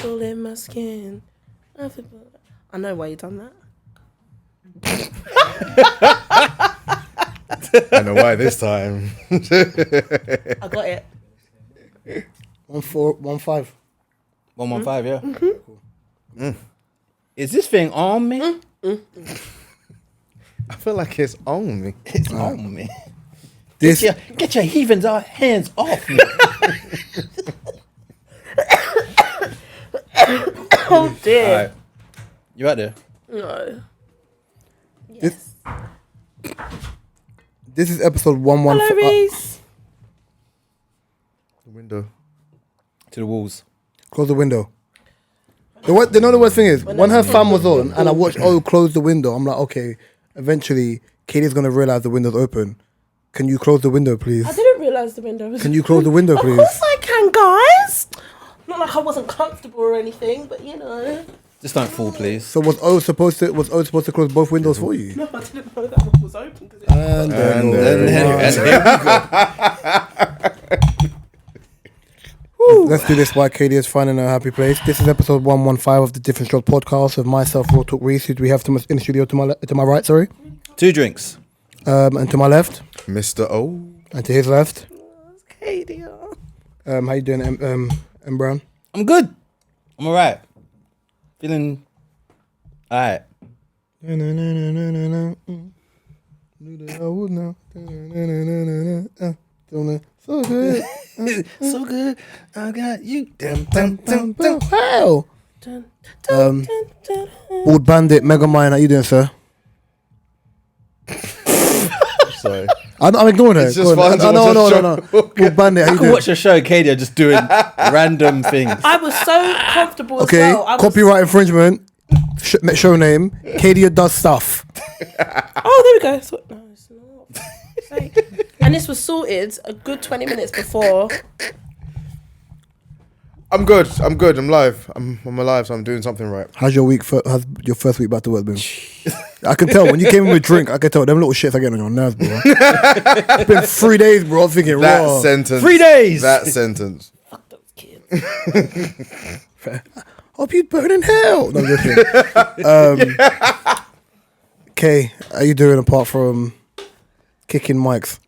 all in my skin. I know why you done that. I know why this time. I got it. 1-4-1-5. 115, yeah. Cool. Is this thing on me? I feel like it's on me. It's on me. This Get your heathens hands off me. Oh dear. All right. You out there? No. Yes. this is episode 115. Hello, Reese. The window. To the walls. Close the window. The worst thing is, when her fam was on and I watched, close the window, I'm like, okay, eventually Katie's going to realise the window's open. Can you close the window, please? I didn't realise the window was Can you close the window, please? Of course I can, guys. Not like I wasn't comfortable or anything, but you know. Just don't fall, please. So was O supposed to close both windows for you? No, I didn't know that one was open. And then let's do this while Katie is finding a happy place. This is episode 115 of the Different Strokes podcast with myself, Raw Talk Reese. Who do we have in the studio to my right, sorry? 2 drinks. And to my left. Mr. O. And to his left. It's Katie. How you doing, M Brown? I'm good. I'm alright. Feeling alright. So good. So good. I got you. Wow. Bald Bandit, Megamind, how you doing, sir? Sorry. I'm ignoring her. It's just fun to watch a No. show. Bald Bandit, how I you could doing? watch a show, Katie, just doing random things. I was so comfortable Okay, as well. copyright infringement. Show name. Katie does stuff. Oh, there we go. No, it's not. And this was sorted a good 20 minutes before. I'm good. I'm live. I'm alive, so I'm doing something right. How's your week? How's your first week back to work been? I can tell when you came in with drink. I can tell them little shits are getting on your nerves, bro. It's been 3 days, bro. I'm thinking That raw. sentence. 3 days. That sentence. Fuck those kids. Hope you burn in hell. No, I'm joking. Kay, how you doing apart from kicking mics?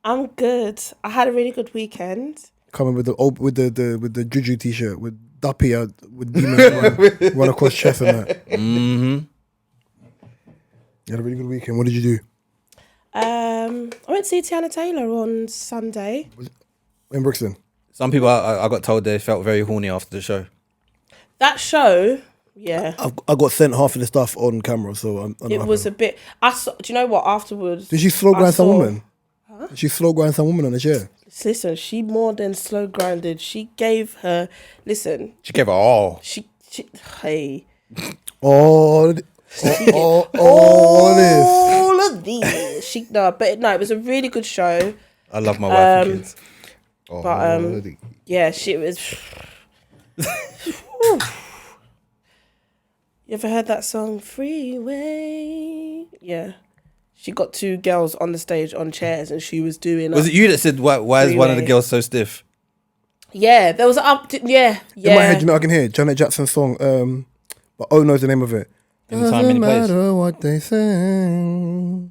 I'm good. I had a really good weekend. Coming with the Juju t-shirt with Duppy with demons run across chest and that. Mm-hmm. You had a really good weekend. What did you do? I went to see Teyana Taylor on Sunday. In Brixton. Some people I got told they felt very horny after the show. That show, yeah. I got sent half of the stuff on camera, so It was a bit. Do you know what? Afterwards, Did she slow grind some saw- woman? Huh? Did she slow grind some woman on the chair? Listen, she more than slow grinded. She gave her. Listen, She gave it all. she hey. All this. All of these. It was a really good show. I love my wife and kids. But yeah, she was. You ever heard that song, Freeway? Yeah. She got 2 girls on the stage on chairs and she was doing... Was it you that said, why is one of the girls so stiff? Yeah, there was an up... Yeah. In my head, you know, I can hear Janet Jackson's song, but O knows the name of it. Doesn't matter what they say.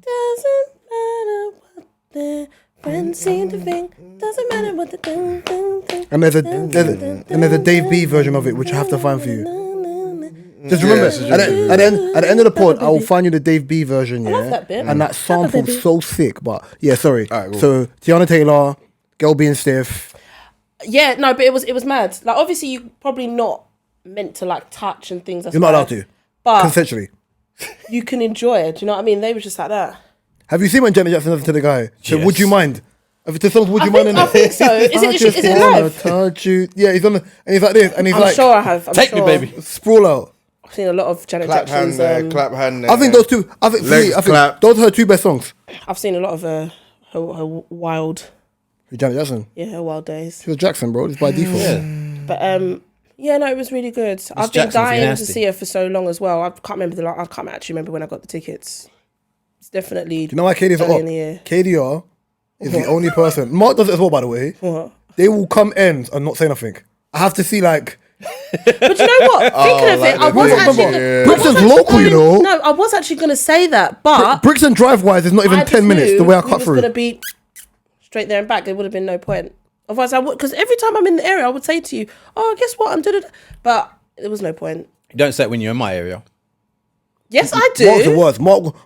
Doesn't matter what their friends seem to think. Doesn't matter what the ding. And there's a Dave B version of it, which I have to find for you. Just remember, at the end of the pod, I will find you the Dave B version, yeah? I love that bit. And that sample's so sick, but yeah, sorry. All right, cool. So, Teyana Taylor, girl being stiff. Yeah, no, but it was mad. Like, obviously, you're probably not meant to, like, touch and things. You're not allowed to. But Consensually. you can enjoy it. Do you know what I mean? They were just like that. Have you seen when Janet Jackson does it to the guy? So, Yes. would you mind? To someone, would you mind? I think so. Is it live? Touch you. Yeah, he's on the, and he's like this, and he's I'm like, sure I have. Take me, baby. sprawl out. I've seen a lot of Janet Clap hand Jackson's. there, clap hand there. I think those two. I think Legs clap. those are her 2 best songs. I've seen a lot of her wild, Janet Jackson. her wild days. She was Jackson, bro. It's by default. Yeah. But yeah, no, it was really good. I've been Jackson's dying nasty. to see her for so long as well. I can't actually remember when I got the tickets. It's definitely. Do you know why KD's early up? in the year. KDR is the only person. Mark does it as well, by the way. What? They will come ends and not say nothing. I have to see like But you know what? Thinking of it, I was actually. Brixton's local, you know. No, I was actually going to say that, but Brixton drive-wise is not even I 10 just minutes the knew way I we cut was through. going to be straight there and back. There would have been no point. Otherwise, I would, because every time I'm in the area, I would say to you, "Oh, guess what? I'm doing it," but there was no point. You don't say it when you're in my area. Yes, I do. Mark's the worst.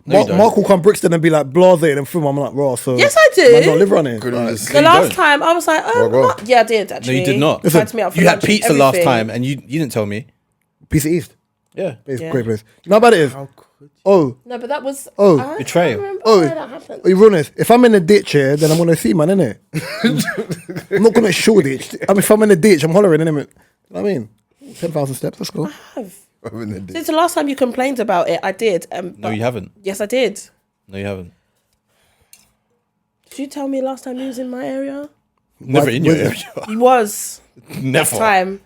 you don't. Mark will come Brixton and be like blasé and film. I'm like, raw. So Yes, I do. Man, don't live around here. The last time I was like, yeah, I did No, actually. you did not. Invited me out for You had lunch and pizza last everything. time, and you didn't tell me. Piece of East. Yeah. It's Yeah. a great place. You know how bad it is? Oh, No, but that was I Betrayal. don't remember Oh. why that happened. are you honest? If I'm in a ditch here, then I'm gonna see, man, innit? I'm not gonna show ditch. I mean, if I'm in a ditch, I'm hollering, innit? You know what I mean? 10,000 steps. Let's go. Since the last time you complained about it, I did. No, but you haven't. Yes, I did. No, you haven't. Did you tell me last time you was in my area? Never in your where- area. You was Never. time.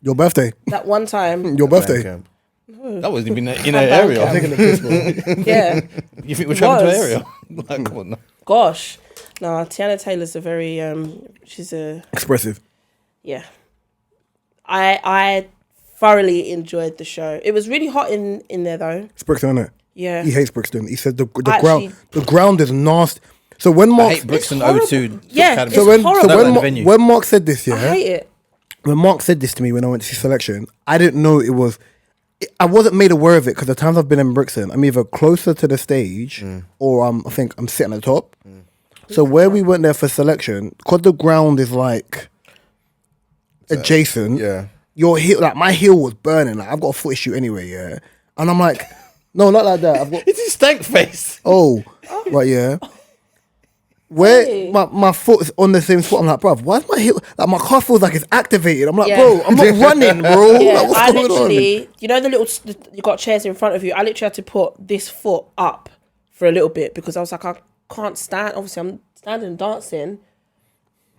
Your birthday. That one time. Your birthday. That wasn't even in an area. I'm Taking the piss, bro. Yeah. You think we're traveling to an Was. area? Like, come on. No. Gosh. No, Teyana Taylor's a very she's a Expressive. yeah. I thoroughly enjoyed the show. It was really hot in there though. It's Brixton, innit? Yeah. He hates Brixton. He said the Actually- ground is nasty. So when I Mark hate Brixton horrible. O2. Yeah, Academy. it's horrible. I don't like the venue. when Mark said this, I yeah, hate it. when Mark said this to me when I went to see selection, I didn't know it was. I wasn't made aware of it because the times I've been in Brixton, I'm either closer to the stage or I think I'm sitting at the top. So where we went there for selection, because the ground is like adjacent. Yeah. Your heel, like my heel was burning. Like I've got a foot issue anyway, yeah. And I'm like, no, not like that. I've got It's his stank face. right, yeah. Where Hey. my foot is on the same spot, I'm like, bruv, why is my heel like my calf feels like it's activated? I'm like, Yeah. bro, I'm not running, bro. Yeah, Like, what's I going on? literally, you know, you got chairs in front of you. I literally had to put this foot up for a little bit because I was like, I can't stand. Obviously, I'm standing and dancing,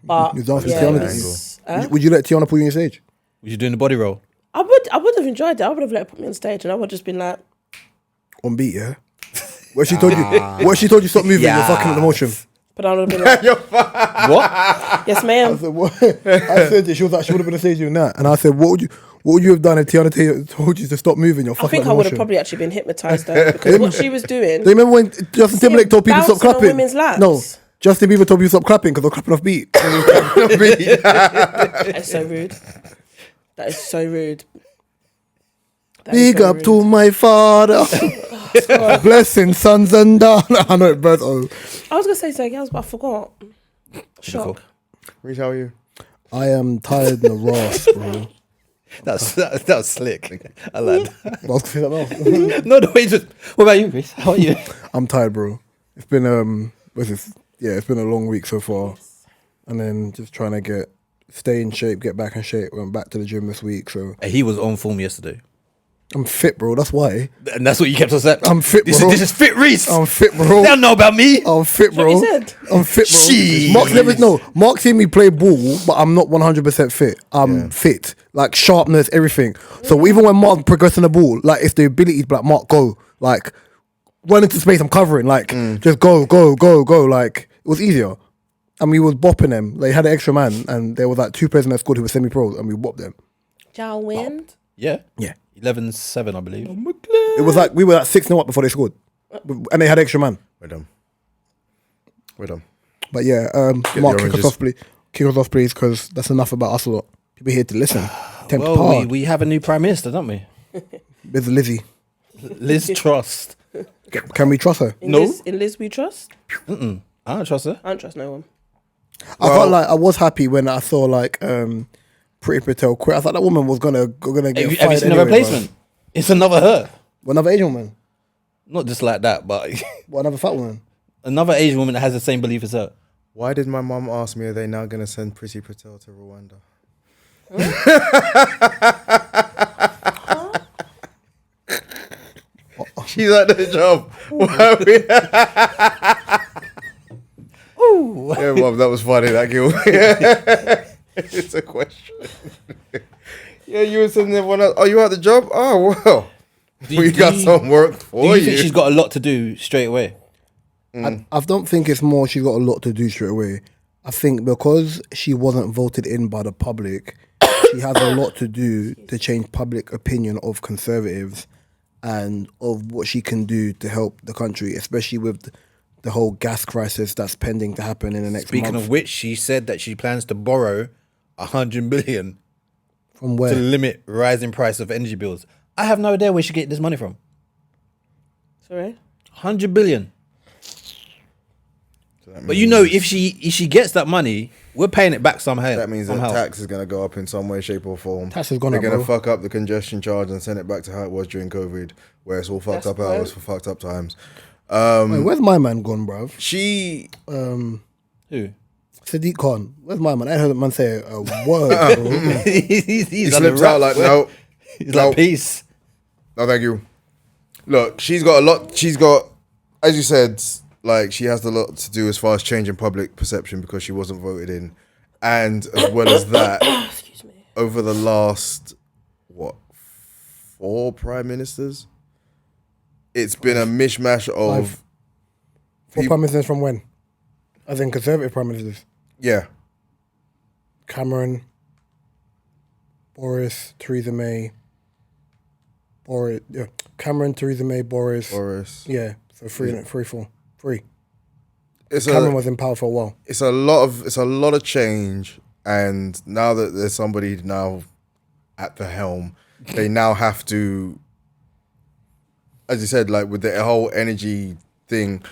but You're dancing yeah, Teyana. it was- huh? Would you let Teyana put you on stage? Was you doing the body roll? I would have enjoyed it. I would have let her put me on stage, and I would have just been like, On beat, yeah? What she told you? What she told you stop moving? You're fucking with the motion. but I would have been like, What? yes, I ma'am. said, what? I said it, she was like, she would have been on stage doing that. And I said, what would you have done if Teyana told you to stop moving? You're I fucking think with I the would have motion. probably actually been hypnotized though, because what she was doing. Do you remember when Justin Timberlake told people to stop bouncing on clapping? women's laps. No, Justin Bieber told people to stop clapping because they're clapping off beat. That's so rude. That is so rude. That is Big so up rude. to my father. Blessing sons and daughters. I know it, but I was gonna say something else, but I forgot. Shock. Reach, how are you? I am tired in the Ross, bro. That was slick. I like that. I was gonna say something else. No, the way you just. What about you, Chris? How are you? I'm tired, bro. It's been what's this? Yeah, it's been a long week so far, and then just trying to stay in shape, get back in shape. Went back to the gym this week, so He was on form yesterday. I'm fit, bro. That's why And that's what you kept us at. I'm fit, This bro. is fit Reese. I'm fit, bro. They don't know about me. I'm fit, bro. what you said? I'm fit, bro. Jeez. Mark's seen me play ball, but I'm not 100% fit. I'm fit, like sharpness, everything. So even when Mark progressing the ball, like it's the ability to be like, Mark, go, like run into space. I'm covering, like just go. Like it was easier, and we was bopping them. They had an extra man, and there was like 2 players in their squad who were semi-pros, and we bopped them. Y'all win. Yeah. Yeah. 11-7, I believe. It was like we were at 6-0 up before they scored, and they had extra man. We're done. But yeah, the Mark, kick oranges. us off, please. Kick us off, please, because that's enough about us a lot. People here to listen. Temp Well, power. we have a new prime minister, don't we? There's Lizzie. Liz Trust. Can we trust her? In No. Liz we trust. I don't trust her. I don't trust no one. I felt like I was happy when I saw like Pretty Patel quit. I thought that woman was gonna get Have you fired seen a anyway, replacement? bro. It's another her. Well, another Asian woman. Not just like that, but What, another fat woman? another Asian woman that has the same belief as her. Why did my mum ask me, are they now going to send Prissy Patel to Rwanda? She's at the job. Ooh. Yeah, mum, that was funny, that girl. It's a question. Yeah, you were sitting there, oh, you at the job? Oh, well. We got some work Do for you think she's got a lot to do straight away? I don't think it's more she's got a lot to do straight away. I think because she wasn't voted in by the public, she has a lot to do to change public opinion of conservatives and of what she can do to help the country, especially with the whole gas crisis that's pending to happen in the next month. Speaking of which, she said that she plans to borrow 100 billion From where? to limit rising price of energy bills. I have no idea where she get this money from. Sorry? 100 billion. So that But means- if she gets that money, we're paying it back somehow. that means that somehow. tax is going to go up in some way, shape, or form. Tax has gone They're up, going to bro. fuck up the congestion charge and send it back to how it was during COVID, where it's all fucked That's up hours right. for fucked up times. Wait, where's my man gone, bruv? She Who? Sadiq Khan. Where's my man? I ain't heard that man say a word, bro. He's he on the slipped out rap, like, bro. no, He's no. like, peace. no, thank you. Look, she's got a lot. She's got, as you said, like she has a lot to do as far as changing public perception because she wasn't voted in, and as well as that, Excuse me. over the last 4 prime ministers, it's been a mishmash of For prime ministers from when? As in conservative prime ministers. yeah. Cameron, Boris, Theresa May. Cameron, Theresa May, Boris. Boris. Yeah, so three, four. It's Cameron a was in power for a while. it's a lot of change, and now that there's somebody now at the helm, they now have to, as you said, like with the whole energy thing,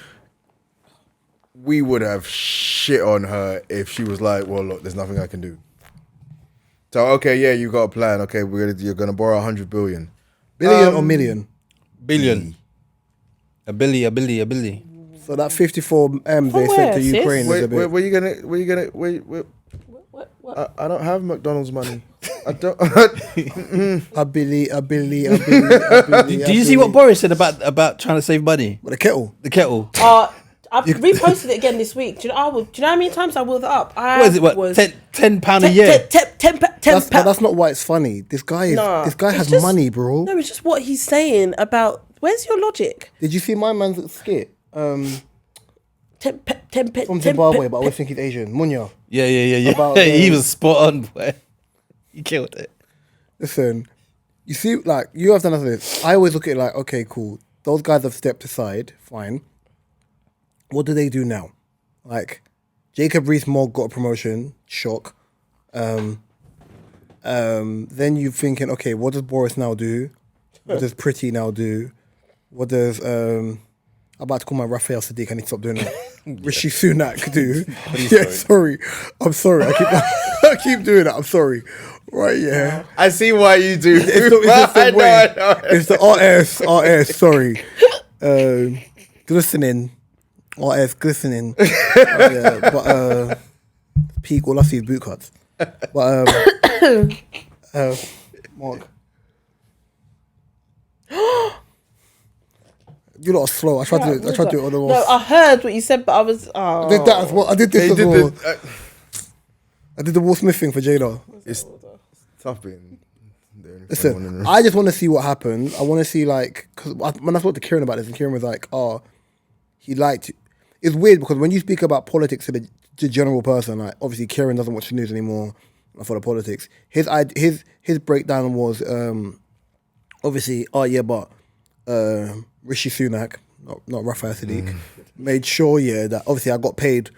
we would have shit on her if she was like, well, look, there's nothing I can do. So, okay, yeah, you got a plan. Okay, you're going to borrow 100 billion. Billion or million? Billion. A billy. So that 54 M they From sent where, to sis? Ukraine is a bit. Where you gonna wait? What? I don't have McDonald's money. I don't. A billy. Did you see what Boris said about trying to save money? With a kettle. The kettle. I've reposted it again this week. Do you know how many times I wheeled it up? What is it? What? £10 a year? £10 But that's not why it's funny. This guy has just- money, bro. No, it's just what he's saying about. Where's your logic? Did you see my man's skit? From From Zimbabwe, but I always think he's Asian. Munya. Yeah. About He the- was spot on, boy. He killed it. Listen, you see, like, you have to understand this. I always look at it like, okay, cool. Those guys have stepped aside, fine. What do they do now? Like, Jacob Rees-Mogg got a promotion, shock. Then you're thinking, okay, what does Boris now do? What does Pretty now do? What does, I'm about to call my Raphael Sadiq, I need to stop doing that. Rishi Sunak do? Yeah, sorry. I'm sorry. I keep doing that. I'm sorry. Right, yeah. I see why you do. It's the same way. I know. It's the RS, sorry. Glistening. RS, glistening. But peak, all I see is boot cuts. But, Mark. You lot are slow. I tried to do it on the wall. No, I heard what you said, but I was. I did that as well. I did this as well. I did the Will Smith thing for Jada. It's tough being the only Listen, one in the room. I just want to see what happens. I want to see, like, because when I spoke to Kieran about this, and Kieran was like, he liked. It's weird because when you speak about politics to the general person, like, obviously Kieran doesn't watch the news anymore for the politics. His breakdown was obviously, Rishi Sunak, not Raphael Sadiq, made sure, that obviously I got paid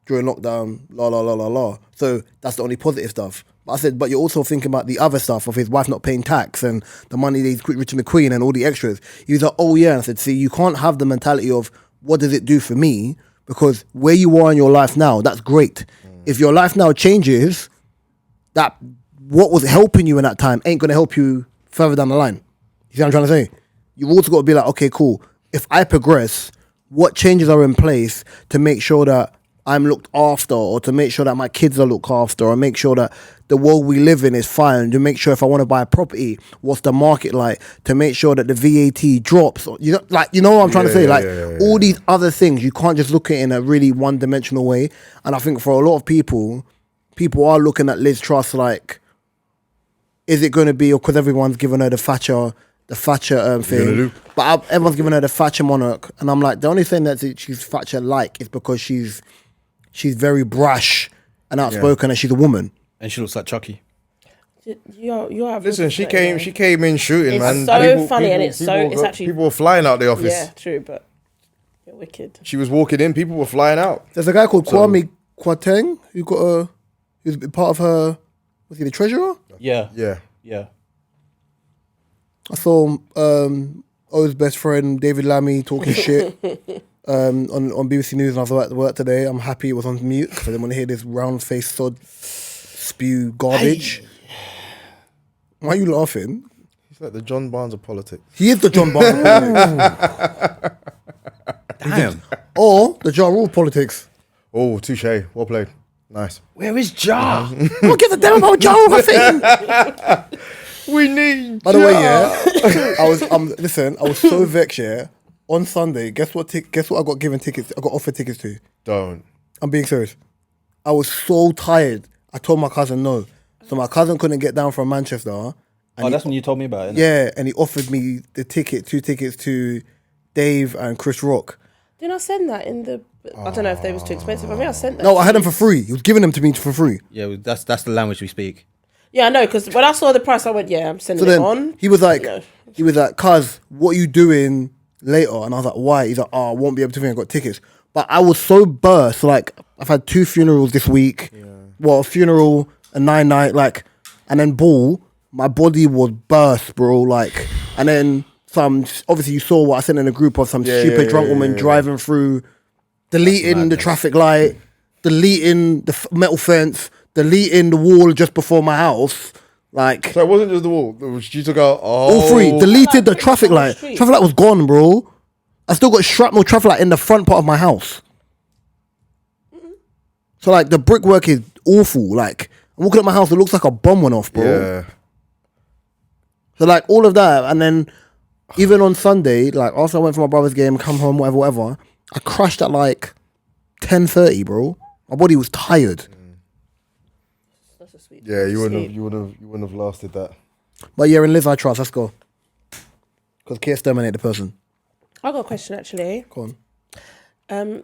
during lockdown, la. So that's the only positive stuff. But I said, but you're also thinking about the other stuff of his wife not paying tax and the money that he's rich in the Queen and all the extras. He was like, oh yeah. And I said, see, you can't have the mentality of what does it do for me? Because where you are in your life now, that's great. If your life now changes, that what was helping you in that time ain't going to help you further down the line. You see what I'm trying to say? You've also got to be like, okay, cool. If I progress, what changes are in place to make sure that I'm looked after, or to make sure that my kids are looked after, or make sure that the world we live in is fine, to make sure if I want to buy a property, what's the market like, to make sure that the VAT drops, or, you know what I'm trying to say? All these other things, you can't just look at it in a really one-dimensional way. And I think for a lot of people are looking at Liz Truss like, is it going to be, because everyone's given her the Thatcher thing, but everyone's giving her the Thatcher monarch, and I'm like, the only thing that she's Thatcher-like is because she's very brash and outspoken, and she's a woman. And she looks like Chucky. You're Listen, she came in shooting, It's man. so funny, and it's actually people were flying out the office. Yeah, true, but you're wicked. She was walking in, people were flying out. There's a guy called Kwame Kwateng who's part of her. Was he the treasurer? Yeah. Yeah. I saw O's best friend David Lammy talking shit on BBC News, and I was at work today. I'm happy it was on mute because I didn't want to hear this round-faced sod spew garbage. Why are you laughing? He's like the John Barnes of politics. He is the John Barnes. Damn. Or the Ja Rule politics. Oh, touche. Well played. Nice. Where is Ja? I don't give a damn about Ja Rule. I think. We need. By the way, I was so vexed. Yeah, on Sunday, guess what I got given tickets? I got offered tickets to. Don't. I'm being serious. I was so tired. I told my cousin no. So my cousin couldn't get down from Manchester. And that's when you told me about it. Yeah, and he offered me the two tickets to Dave and Chris Rock. Didn't I send that in the... I don't know if they was too expensive. I think I sent that. No, I had them for free. He was giving them to me for free. Yeah, that's the language we speak. Yeah, I know, because when I saw the price, I went, yeah, I'm sending it on. He was like, No. cuz, what are you doing later? And I was like, why? He's like, I won't be able to think I got tickets. But I was so burst. Like, I've had 2 funerals this week. Yeah. Well, a funeral, a 9-night, like, and then ball. My body was burst, bro. Like, and then obviously you saw what I sent in a group of some stupid drunk woman driving through, deleting the traffic light, deleting the metal fence, deleting the wall just before my house. Like, So it wasn't just the wall. She took out all 3. Deleted the traffic light. Traffic light was gone, bro. I still got shrapnel traffic light in the front part of my house. So like the brickwork is awful. Like I'm walking up my house, it looks like a bomb went off, bro. Yeah. So like all of that, and then even on Sunday, like after I went for my brother's game, come home, whatever, I crashed at like 10:30, bro. My body was tired. That's a sweet. Yeah, you wouldn't have lasted that. But yeah, in Liz I trust. Let's go. Because Keir exterminate the person. I got a question actually. Go on.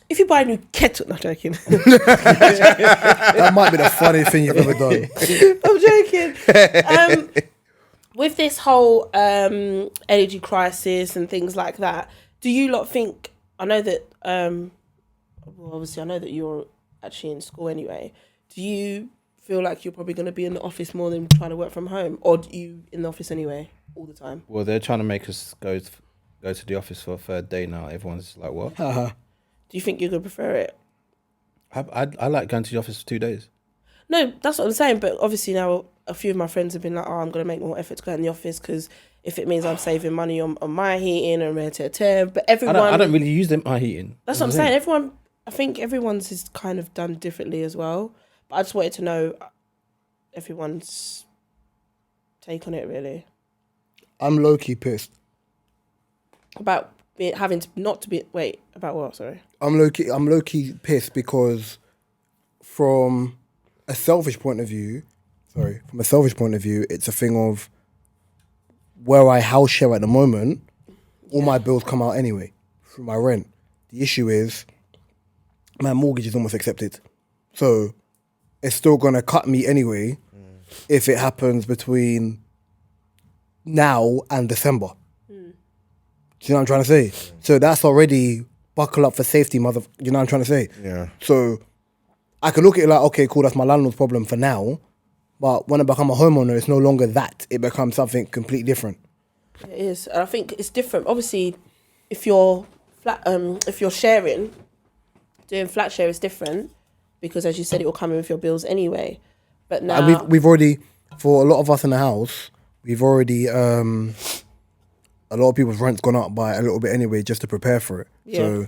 If you buy a new kettle, not joking. That might be the funniest thing you've ever done. I'm joking. With this whole energy crisis and things like that, do you lot think? I know that. Well, obviously, I know that you're actually in school anyway. Do you feel like you're probably going to be in the office more than trying to work from home, or do you in the office anyway all the time? Well, they're trying to make us go to the office for a 3rd day now. Everyone's like, what? Do you think you're going to prefer it? I like going to the office for 2 days. No, that's what I'm saying. But obviously now a few of my friends have been like, I'm going to make more effort to go in the office because if it means I'm saving money on my heating and but everyone... I don't really use my heating. That's what I'm saying. I think everyone's is kind of done differently as well. But I just wanted to know everyone's take on it, really. I'm low-key pissed. About having to not to be... Wait, about what? Sorry. I'm low-key pissed because from a selfish point of view, it's a thing of where I house share at the moment, all my bills come out anyway through my rent. The issue is my mortgage is almost accepted. So it's still going to cut me anyway if it happens between now and December. Do you know what I'm trying to say? So that's already buckle up for safety, you know what I'm trying to say? Yeah. So I can look at it like, okay, cool, that's my landlord's problem for now. But when I become a homeowner, it's no longer that. It becomes something completely different. It is. I think it's different. Obviously, if you're sharing, doing flat share is different because, as you said, it will come in with your bills anyway. But now... And we've already, for a lot of us in the house, we've already... a lot of people's rent's gone up by a little bit anyway just to prepare for it. Yeah. So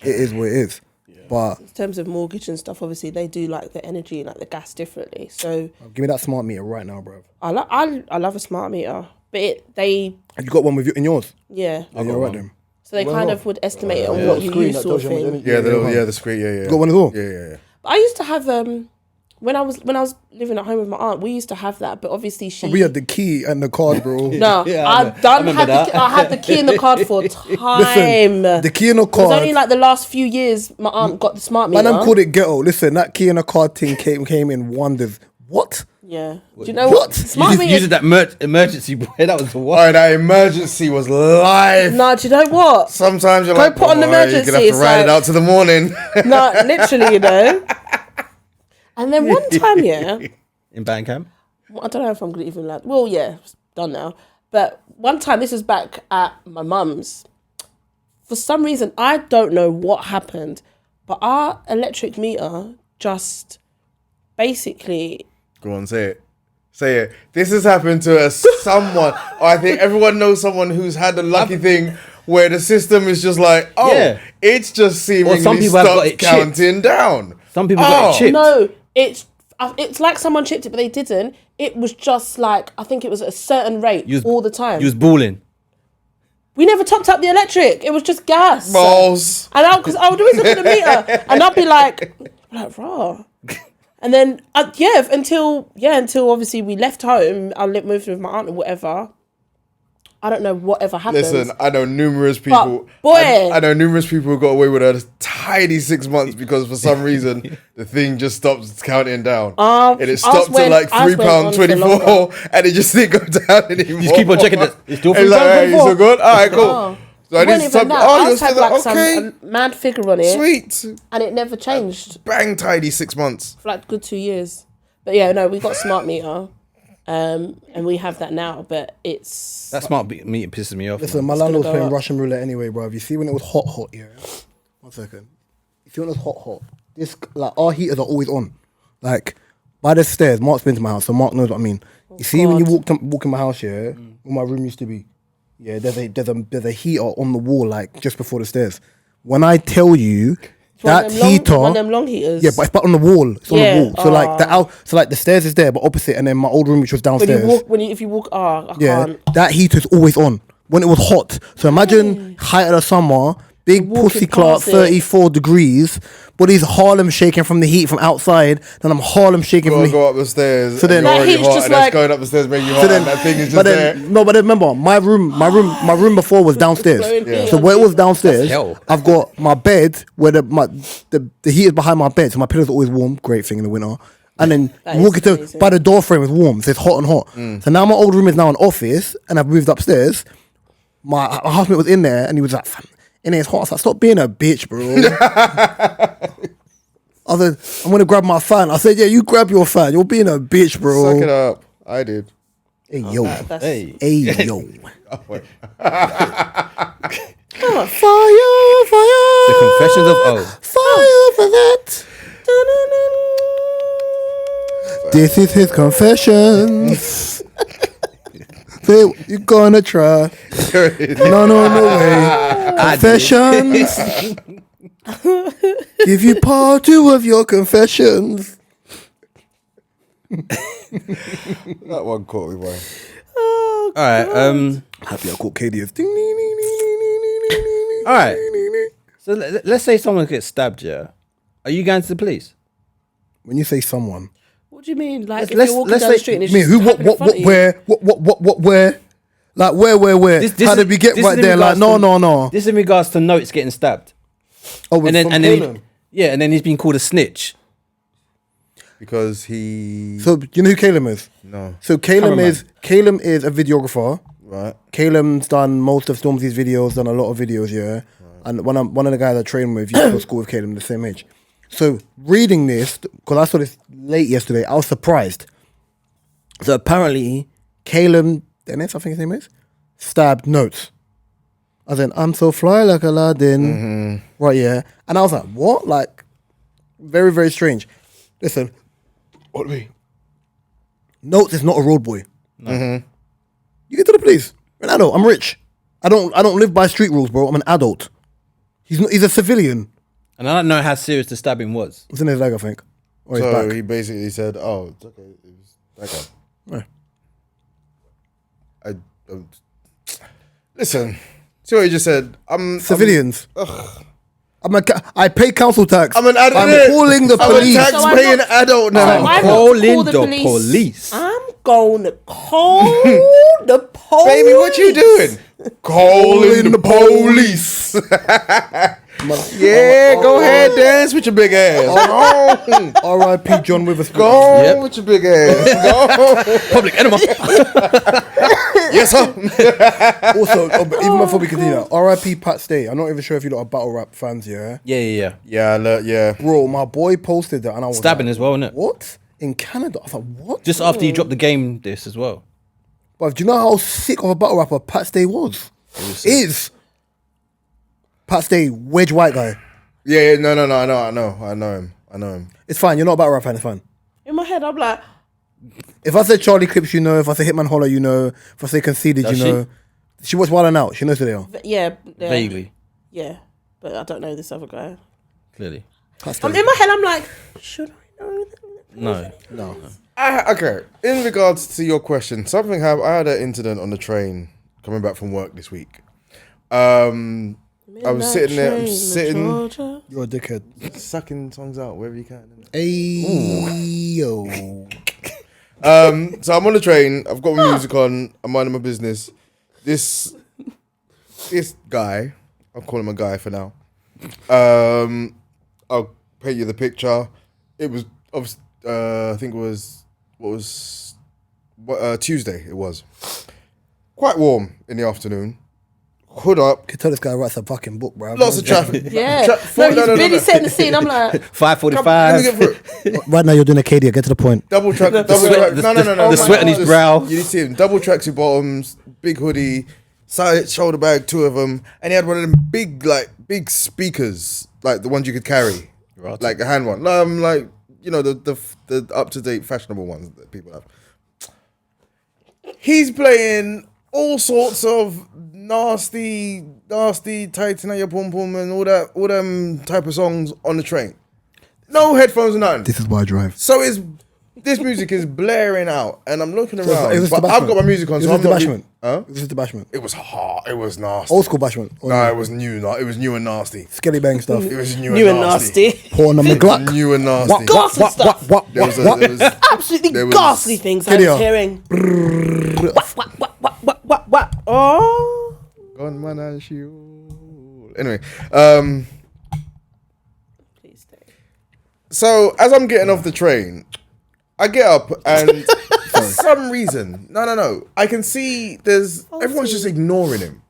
it is what it is. Yeah. But in terms of mortgage and stuff, obviously they do like the energy, like the gas differently. So give me that smart meter right now, bro. I love a smart meter, but Have you got one with you in yours? Yeah. I got right then. So they kind of would estimate it on what you use, sort of thing. Yeah, the screen. Yeah. You got one as well? Yeah. But I used to have when I was living at home with my aunt, we used to have that, but obviously we had the key and the card, bro. No, Yeah, I had the key and the card for time. Listen, the key and the It card. was only like the last few years my aunt got the smart meter. Man, I'm called it ghetto. Listen, that key and the card thing came in wonders. What? Yeah. Do you know what? Smart meters. Using that emergency boy. That was the one. Alright, that emergency was live. No, do you know what? Sometimes you're Go like, put on the emergency. You're gonna have to ride it out to the morning. No, literally, you know. And then one time, in Bandcamp. I don't know if I'm gonna even like. Well, yeah, it's done now. But one time, this was back at my mum's. For some reason, I don't know what happened, but our electric meter just basically. Go on, say it. Say it. This has happened to someone. I think everyone knows someone who's had the lucky thing where the system is just like, it's just seemingly some people have got it counting down. Some people got it chipped. No, it's like someone chipped it, but they didn't. It was just like, I think it was at a certain rate all the time. You was balling. We never topped up the electric. It was just gas. Balls. And because I would always look at the meter and I'd be like, raw. And then, until obviously we left home, I moved with my aunt or whatever. I don't know whatever happened. Listen, I know numerous people. I know numerous people who got away with a tiny 6 months because for some reason the thing just stopped counting down, and it stopped at like £3.24, and it just didn't go down anymore. You just keep on checking it. It's still £3.24. Like, hey, you still good? All right, cool. Oh. So I Wasn't even that. I just had like okay. some mad figure on it. Sweet. And it never changed. Bang tidy 6 months. For like good 2 years. But yeah, no, we got smart meter. And we have that now, but it's... That smart meter pisses me off. Listen, my landlord was playing Russian roulette anyway, bro. You see when it was hot, yeah? 1 second. You see when it was hot, this, like, our heaters are always on. Like, by the stairs, Mark's been to my house, so Mark knows what I mean. You see when you walk in my house, where my room used to be, there's a heater on the wall, like, just before the stairs. When I tell you... That heater, one of them long heaters. Yeah, but it's on the wall. It's on the wall. So like the stairs is there, but opposite, and then my old room, which was downstairs. If you walk, I can't. That heater's always on when it was hot. So imagine height of the summer, big pussy clock, 34 degrees, but he's Harlem shaking from the heat from outside. Then I'm Harlem shaking from the go up the stairs. So then you're already heat's hot, just and like, that's going up the stairs making you hot. And that thing is just there. No, but remember, my room before was downstairs. So where it was downstairs, I've got my bed where the heat is behind my bed, so my pillow's always warm. Great thing in the winter. And then you walk into by the door frame, it's warm, so it's hot and hot. So now my old room is now an office, and I've moved upstairs. My housemate was in there, and he was like, "In there, it's hot." I was like, "Stop being a bitch, bro." I said, "I'm gonna grab my fan." I said, "Yeah, you grab your fan. You're being a bitch, bro." Suck it up. I did. Hey yo. Hey. Hey yo. Fire. The Confessions of O. Fire for that. This is his confessions. Say you're gonna try. No way. Confessions. Give you part 2 of your confessions. That one caught me, boy. Oh, all right. Happy I caught KDF. All right. So let's say someone gets stabbed. Yeah. Are you going to the police? When you say someone, what do you mean? Like if you're walking down the street and it's me, just who, happening in front of you? where? Like where? This How did we get right there? Like no. This is in regards to Notes getting stabbed. Oh, and then he's been called a snitch because he. So you know who Caleb is? No. So Caleb is a videographer. Right. Caleb's done most of Stormzy's videos, done a lot of videos, yeah. Right. And one of the guys I trained with used to go to school with Caleb, the same age. So reading this, because I saw this late yesterday, I was surprised. So apparently, Caleb Dennis, I think his name is, stabbed Notes. I said, "I'm so fly like Aladdin." Mm-hmm. Right, yeah. And I was like, what? Like, very, very strange. Listen, what do we? Notes is not a road boy. No. Mm-hmm. You get to the police. I'm an adult. I'm rich. I don't live by street rules, bro. I'm an adult. He's a civilian. And I don't know how serious the stabbing was. It's in his leg, I think. Or his so back. he basically said, "Oh, it's okay. It was that guy." Yeah. I don't. Listen. See what you just said. Civilians. I pay council tax. I'm an adult. I'm calling the police. I'm a tax-paying adult now. I Calling call the police. I'm gonna call the police. Baby, what you doing? Calling the police. Yeah, go ahead, dance with your big ass. R.I.P. John Witherspoon. Go Yep. with your big ass. Go. Public enema. Yes, sir. Also, but even before we continue, R.I.P. Pat Stay. I'm not even sure if you lot are battle rap fans, yeah? Yeah. Yeah. Bro, my boy posted that and I was Stabbing like, as well, innit? what? In Canada? I was like, what? Just after you dropped the game, this as well. But do you know how sick of a battle rapper Pat Stay was? Is Pat Stay, wedge white guy. Yeah, no. I know him. It's fine. You're not a battle rap fan. It's fine. In my head, I'm like, If I say Charlie Clips, you know. If I say Hitman Holler, you know. If I say Conceded, Does you know. She watched Wild 'N Out. She knows who they are. yeah. Vaguely. Yeah. But I don't know this other guy. Clearly. Pat Stay. In my head, I'm like, should I know that? No. Okay. In regards to your question, something happened. I had an incident on the train coming back from work this week. I was sitting there, You're a dickhead. sucking songs out wherever you can. Ayo. So I'm on the train. I've got my music on. I'm minding my business. This guy, I'll call him a guy for now. I'll paint you the picture. It was, I think it was, Tuesday it was. Quite warm in the afternoon. Hood up. Can tell this guy writes a fucking book, bro. Lots of traffic. Yeah. He's really setting the scene. I'm like, 5:45. Let me get through it. Right now you're doing Acadia. Get to the point. Double track. No. The sweat on his brow. You see him. Double tracksuit bottoms, big hoodie, side shoulder bag, 2 of them, and he had one of them big speakers, like the ones you could carry, Right. like a hand one. Like the up to date fashionable ones that people have. He's playing all sorts of nasty tighten your pum pum and all them type of songs on the train. No headphones or nothing. This is why I drive. So this music is blaring out, and I'm looking around. Is this But the I've got my music on, Is so this I'm the not. bashment? Huh? This is the bashment. It was hard. It was nasty. Old school bashment. No, it was new. It was new and nasty. Skelly bang stuff. It was new, new and and nasty. nasty. Porn on the Glock. New and nasty. Ghastly stuff. There was Absolutely there was- ghastly things I Video. was hearing. What? Oh. Gunman and shield. Anyway, Please stay. so as I'm getting off the train, I get up and for some reason, no, I can see everyone's just ignoring him.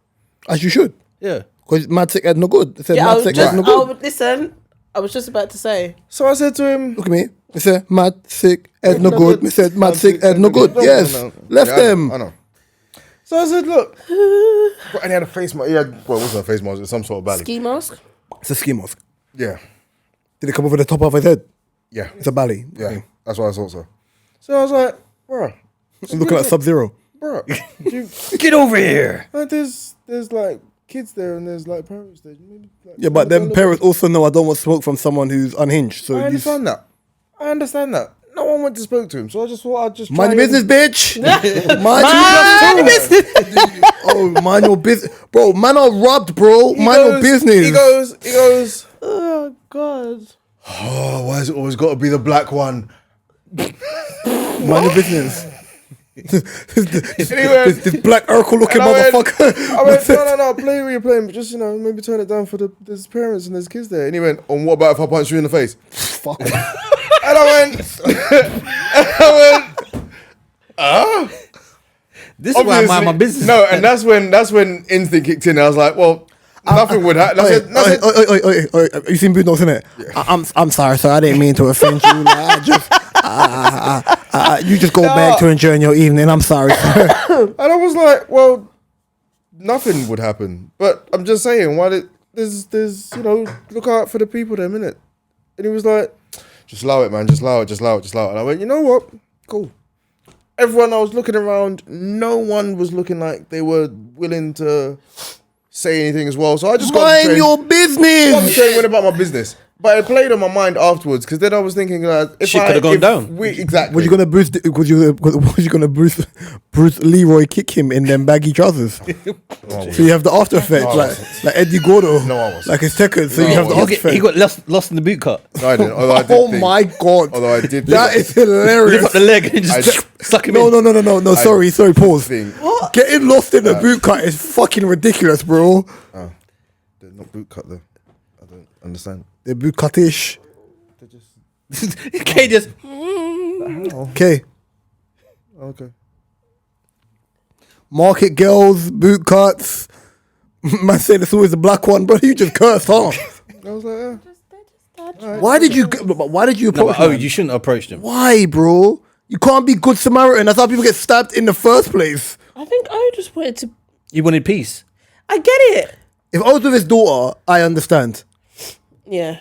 As you should. Yeah. Because mad sick head no good. It said Yeah, mad sick head no good. listen, I was just about to say. So I said to him, Look at me. Me said mad sick head no good. Me said mad sick head no good. No, Yes. no. Left Yeah, them. I know. So I said, look, and he had a face mask. Well, it wasn't a face mask. It was some sort of belly. Ski mask? It's a ski mask. Yeah, Did it come over the top of his head? yeah, It's a belly. yeah. Okay. That's what I thought so. So I was like, bro, I'm looking at Sub-Zero. bro, Get over here. there's like kids there and there's like parents there. Maybe, like, Yeah, but them parents also know I don't want smoke from someone who's unhinged. So I you understand that. I understand that. No one went to spoke to him, so I just thought I'd just mind try your business, bitch. Mind your business. Oh, mind your business, bro. Man are robbed, bro. Mind your business. He goes. Oh, God. Oh, why has it always got to be the black one? Mind your business. Anyway, this black Urkel looking and I went, motherfucker. no, play where you're playing, but just, maybe turn it down for there's parents and there's kids there. And he went, and what about if I punch you in the face? Fuck. And I went, This is why I mind my business. No, and that's when instinct kicked in. I was like, well, nothing would happen. You seen Boot Notes, innit? Yeah. I'm sorry, sir. I didn't mean to offend you. You just go back to enjoying your evening. I'm sorry, sir. And I was like, well, nothing would happen. But I'm just saying, there's look out for the people there, innit? And he was like, just allow it, man. Just allow it. And I went, you know what? Cool. Everyone I was looking around, no one was looking like they were willing to say anything as well. So I just Mind your business. I'm saying went about my business. But it played on my mind afterwards because then I was thinking, if Shit could have gone down. Exactly. Was you gonna Bruce Leroy kick him in them baggy trousers? So you have the after effect, like Eddie Gordo. No, I wasn't. Like his Tekken. So No, you have the I after effect. He got lost in the boot cut. No, I didn't. Although I did Oh think- my god. Although I did That think- is hilarious. Lift up the leg and just suck him in. No. Sorry, pause. think- Getting lost in the boot cut is fucking ridiculous, bro. They're not boot cut though. I don't understand. The boot cut-ish. K just. Okay. Okay. Market girls, boot cuts. Man said it's always the black one, bro. You just cursed, huh? I was like, Why did you approach No, man? you shouldn't have approached him. Why, bro? You can't be good Samaritan. That's how people get stabbed in the first place. I think I just wanted to. You wanted peace. I get it. If I was with his daughter, I understand. Yeah.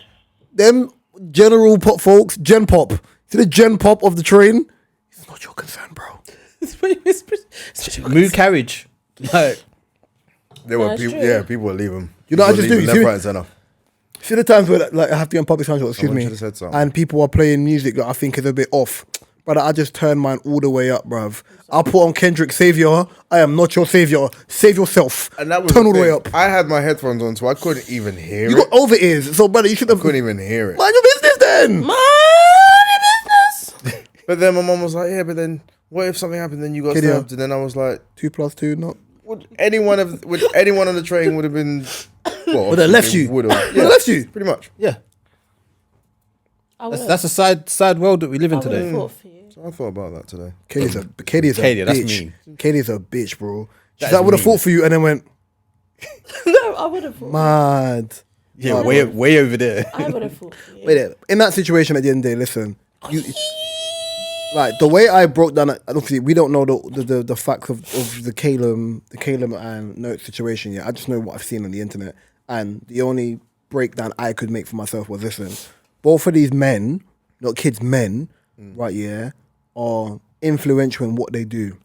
Them general pop folks, gen pop. See the gen pop of the train? It's not your concern, bro. Move carriage. Like, there were That's people. true. Yeah, people would leave them. You know what I just do? Left, See- right, and center. See the times where like I have to be on public transport, excuse Someone me, should've said something. and people are playing music that I think is a bit off. But I just turn mine all the way up, bruv. I'll put on Kendrick Savior. I am not your savior. Save yourself. And that was turn the all the way thing. up. I had my headphones on, so I couldn't even hear You it. got over ears, so brother, you should have Couldn't even hear it. mind your business then. Mind your business. But then my mom was like, "Yeah, but then what if something happened? Then you got Kid, yeah. stabbed." And then I was like, 2 + 2, not. "Would anyone on the train would have been? Well, Would have left you. Would Would have. have left you. Pretty much. yeah. I would That's a sad world that we live in today. thought for you. So I thought about that today. Katie's a Katie, that's bitch. mean. Katie's a bitch, bro. She's That like, is would have mean. fought for you and then went, No, I would have thought. mad. Yeah, way over there. I would have thought for you. Wait there. In that situation at the end of the day, listen, you, like the way I broke down, obviously we don't know the facts of the Calum and Note situation yet. I just know what I've seen on the internet, and the only breakdown I could make for myself was, listen, both of these men, not kids, men, right? Yeah, are influential in what they do.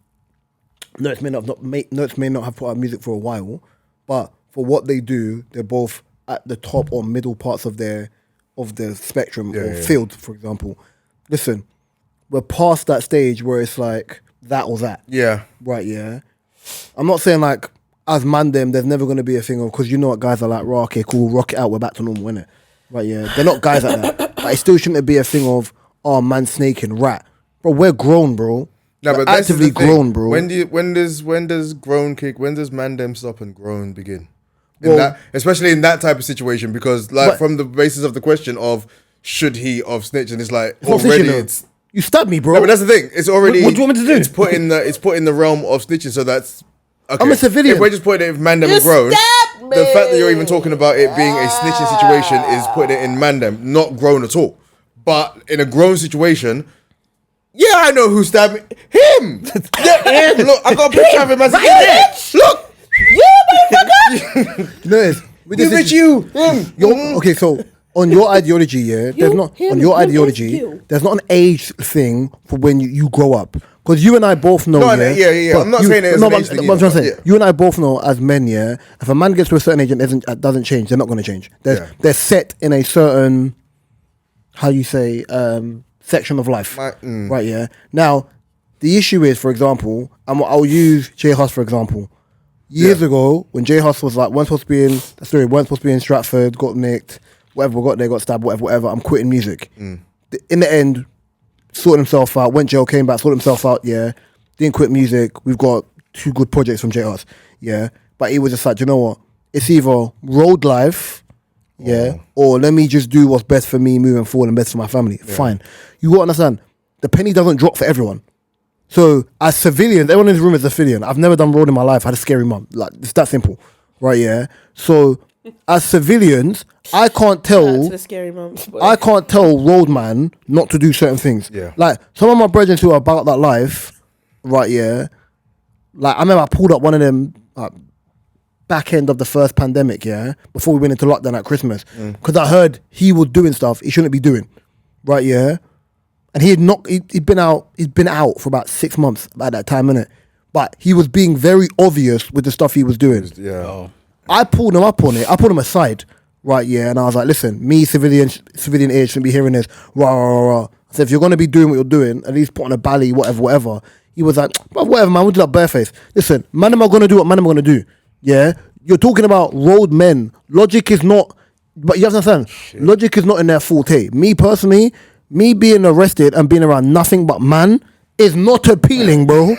Notes may not have put out music for a while, but for what they do, they're both at the top or middle parts of the spectrum or field, for example. Listen, we're past that stage where it's like that or that. Yeah. Right, yeah. I'm not saying like as man them, there's never gonna be a thing of, because you know what guys are like, right, okay, cool, rock it out, we're back to normal, innit? Right, yeah. They're not guys like that. But it still shouldn't be a thing of, oh man snaking, rat. Bro, we're grown, bro. No, We're but that's actively the thing. grown, bro. When does grown kick? When does man them stop and grown begin? Well- Especially in that type of situation, because like But- from the basis of the question of should he of snitch, and it's like It's not already snitching, though. it's. You stabbed me, bro. No, but that's the thing. It's already. What do you want me to do? It's put in the realm of snitching. So that's. Okay. I'm a civilian. If we're just putting it if man them You are grown, stabbed the fact that you're me. even talking about it being a snitching situation is putting it in man them, not grown at all. But in a grown situation. Yeah, I know who stabbed me. Him! Yeah, him! Look, I got a picture of him as a kid. Look! You know this. With You this bitch, you! Him! Okay, so on your ideology, yeah, there's not him, on your him, ideology, you. there's not an age thing for when you grow up. Because you and I both know, No, yeah. I'm not saying it as no, an but age thing but I'm trying to either, say, but yeah. you and I both know as men, yeah. If a man gets to a certain age and doesn't change, they're not going to change. They're set in a certain, how you say, section of life, right? Yeah. Now, the issue is, for example, I'll use J Hus for example. Years ago, when J Hus was like, weren't supposed to be in Stratford, got nicked, whatever, got there, got stabbed, whatever. I'm quitting music. In the end, sorted himself out, went jail, came back, sorted himself out, yeah. Didn't quit music. We've got 2 good projects from J Hus, yeah. But he was just like, you know what? It's either road life, yeah, or let me just do what's best for me moving forward and best for my family. Fine. You got to understand, the penny doesn't drop for everyone. So as civilians, everyone in this room is a civilian. I've never done road in my life. I had a scary mum. Like, it's that simple, right? Yeah. So as civilians, I can't To tell. the scary mums. I can't tell roadman not to do certain things. Yeah. Like some of my brethren who are about that life, right? Yeah. Like I remember I pulled up one of them back end of the first pandemic, yeah, before we went into lockdown at Christmas, because I heard he was doing stuff he shouldn't be doing, right? Yeah. And he'd been out for about 6 months at that time, innit? But he was being very obvious with the stuff he was doing. Yeah. I pulled him up on it. I pulled him aside, right? Yeah, and I was like, listen, me, civilian age, shouldn't be hearing this. Rah, rah, rah. I said, if you're gonna be doing what you're doing, at least put on a bally, whatever. He was like, well, whatever, man. We'll do that bareface. Listen, man, am I gonna do what man am I gonna do? Yeah, you're talking about road men. Logic is not, but you have to understand, logic is not in their forte. Me personally, me being arrested and being around nothing but man is not appealing, bro.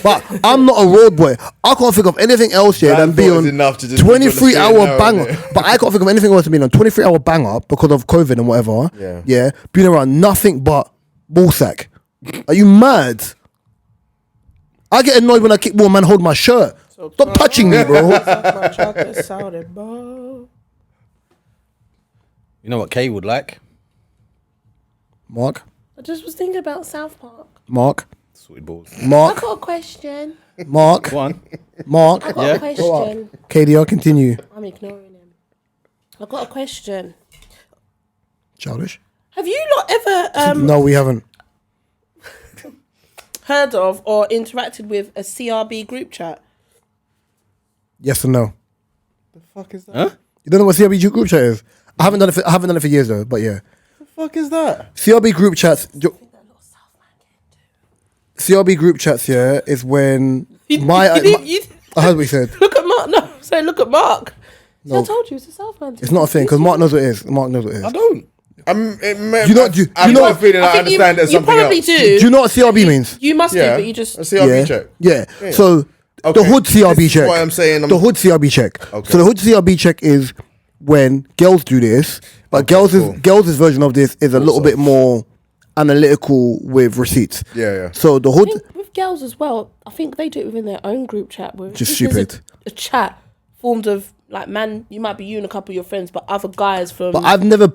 But I'm not a road boy. I can't think of anything else here than be on 23-hour banger. But I can't think of anything else than being on 23-hour banger because of COVID and whatever. Yeah, being around nothing but ballsack. Are you mad? I get annoyed when I kick ball, man, hold my shirt. Stop touching me, bro. You know what Kay would like? Mark. I just was thinking about South Park. Mark. Sweet balls. Mark. I got a question. Mark. Go on. Mark. I got a question. KDR, continue. I'm ignoring him. I got a question. Childish. Have you not ever No, we haven't. heard of or interacted with a CRB group chat? Yes or no? The fuck is that? Huh? You don't know what CRB group chat is? I haven't done it for years though, but yeah. The fuck is that? CRB group chats. CRB group chats, yeah, is when I heard what he said. Look at Mark. No, sorry, look at Mark. So I told you it's a Southman. It's not a thing because Mark knows what it is. Mark knows what it is. I don't. I'm. You know- do I've you got know- a feeling I understand there's you something probably else. do. Do you know what CRB means? You must Yeah, do, but you just a CRB yeah. check. Yeah. So the Okay, hood CRB this is check. why I'm saying the hood CRB check. Okay. So the hood CRB check is when girls do this, but cool. girls' version of this is a little bit more analytical with receipts. Yeah. So the I hood. think with girls as well. I think they do it within their own group chat. Where Just this is stupid. A chat formed of like man. You might be you and a couple of your friends, but other guys from. But I've never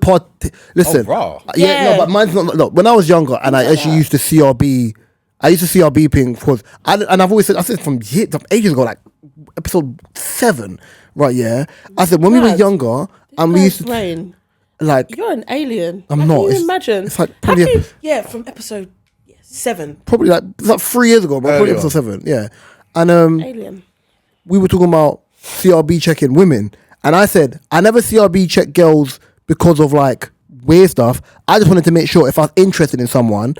listen. raw. Yeah, no, but mine's not. No, when I was younger and I actually used to CRB, I used to CRB ping because, and I've always said, I said from ages ago, like episode 7, right? Yeah, I said when we were Mad. younger and we used to brain. like. You're an alien. I'm How not. Can you It's- imagine? it's like How probably- can you- from episode 7. Probably like it's like 3 years ago, bro. Probably Early episode on. 7, yeah. And Alien. we were talking about CRB checking women, and I said I never CRB check girls because of like weird stuff. I just wanted to make sure if I was interested in someone,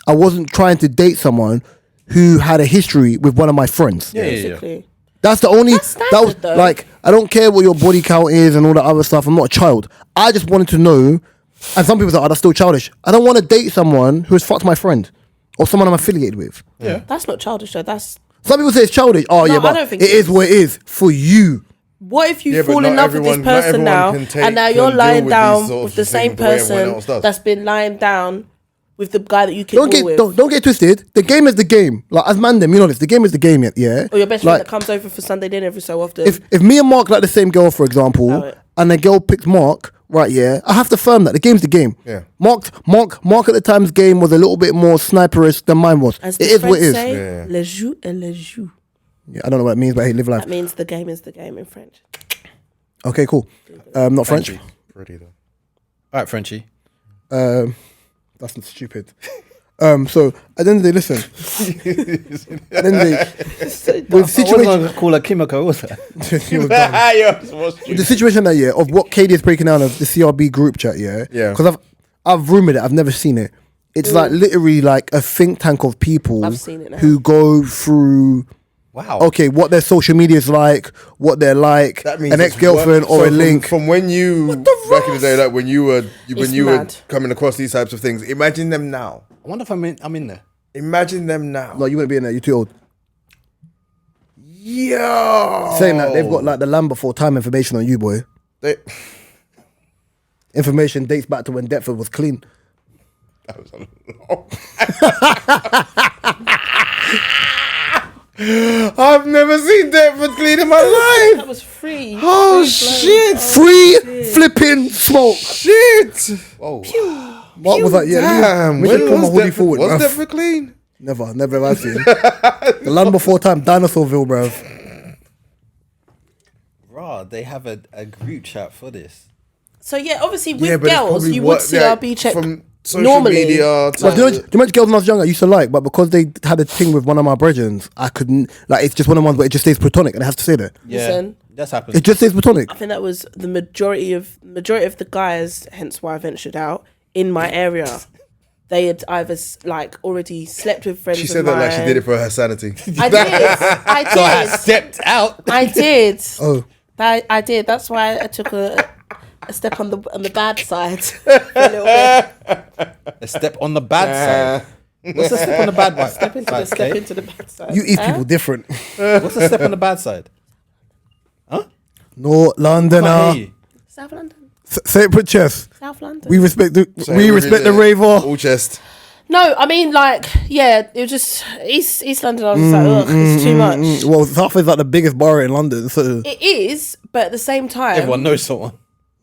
I wasn't trying to date someone who had a history with one of my friends. Yeah. Basically. That's the only. That's that was standard, though. like I don't care what your body count is and all that other stuff. I'm not a child. I just wanted to know. And some people say, "Oh, that's still childish." I don't want to date someone who has fucked my friend or someone I'm affiliated with. Yeah. That's not childish though. That's Some people say it's childish. Oh No, yeah, I but don't think it it is what it is for you. what if you Yeah, but fall in not love with this everyone- not person now, everyone can and now take- you're can lying deal with down these sorts with the of same things the way everyone person else does. that's been lying down with the guy that you kick Don't ball get with, don't get twisted. The game is the game. Like as man, them, you know this. The game is the game. Yeah. or your best friend Like that comes over for Sunday dinner every so often. if me and Mark like the same girl, for example, Allow it. and the girl picks Mark, right? Yeah, I have to firm that the game's the game. Yeah. Mark at the time's game was a little bit more sniperish than mine was. As It the is what it French is. say, Yeah. le jeu est le jeu. Yeah, I don't know what it means, but hey, live life. That means the game is the game in French. Okay, cool. Not French. Frenchy. Pretty though. All right, Frenchie. That's not stupid. So at the end of the day, listen. At the end of the day, with I wasn't situation, going to call her Kimiko, was that? He was done. With the situation that of what Katie is breaking down of the CRB group chat, yeah, Yeah. because I've rumored it, I've never seen it. It's like literally like a think tank of people I've seen it now. who go through. Wow. Okay, what their social media is like, what they're like, That means an it's ex-girlfriend work- or so a link. from when you back in the day, like when you were mad. coming across these types of things. Imagine them now. I wonder if I'm in there. Imagine them now. No, you wouldn't be in there. You're too old. Yo, Saying that they've got like the land before time information on you, boy. They- Information dates back to when Deptford was clean. that was a long. I've never seen Deptford clean in my life. That was free. Oh Free blow. shit! Free flipping smoke. Shit! Whoa. What was that? Yeah, Damn. me When just put my was hoodie Deptford? forward. Was bruv. Deptford clean? Never have I seen. The land before time, Dinosaurville, bruv. Raw, they have a group chat for this. So yeah, obviously with Yeah, but it's girls, probably you what- would yeah, CRB check from social normally. media to- But do you know how much girls when I was younger I used to like, but because they had a thing with one of my brethren, I couldn't, like, it's just one of the ones where it just stays platonic and I have to say that. Yeah, Listen. that's happened. It just stays platonic. I think that was the majority of the guys, hence why I ventured out in my area. they had either like already slept with friends. She of said that like she mine. did it for her sanity. I did. I did. So I stepped out. I did. Oh, I did. That's why I took a step on the bad side for a little bit. A step on the bad side. What's a step on the bad side? Step into the bad side. you East people different. What's a step on the bad side? North Londoner. Can't hear you. South London. Say it with chest. South London. We respect the So raver. All chest. No, I mean like it was just East London. I was just like, ugh, it's too much. Well, South is like the biggest borough in London, so It is, but at the same time, Everyone knows someone.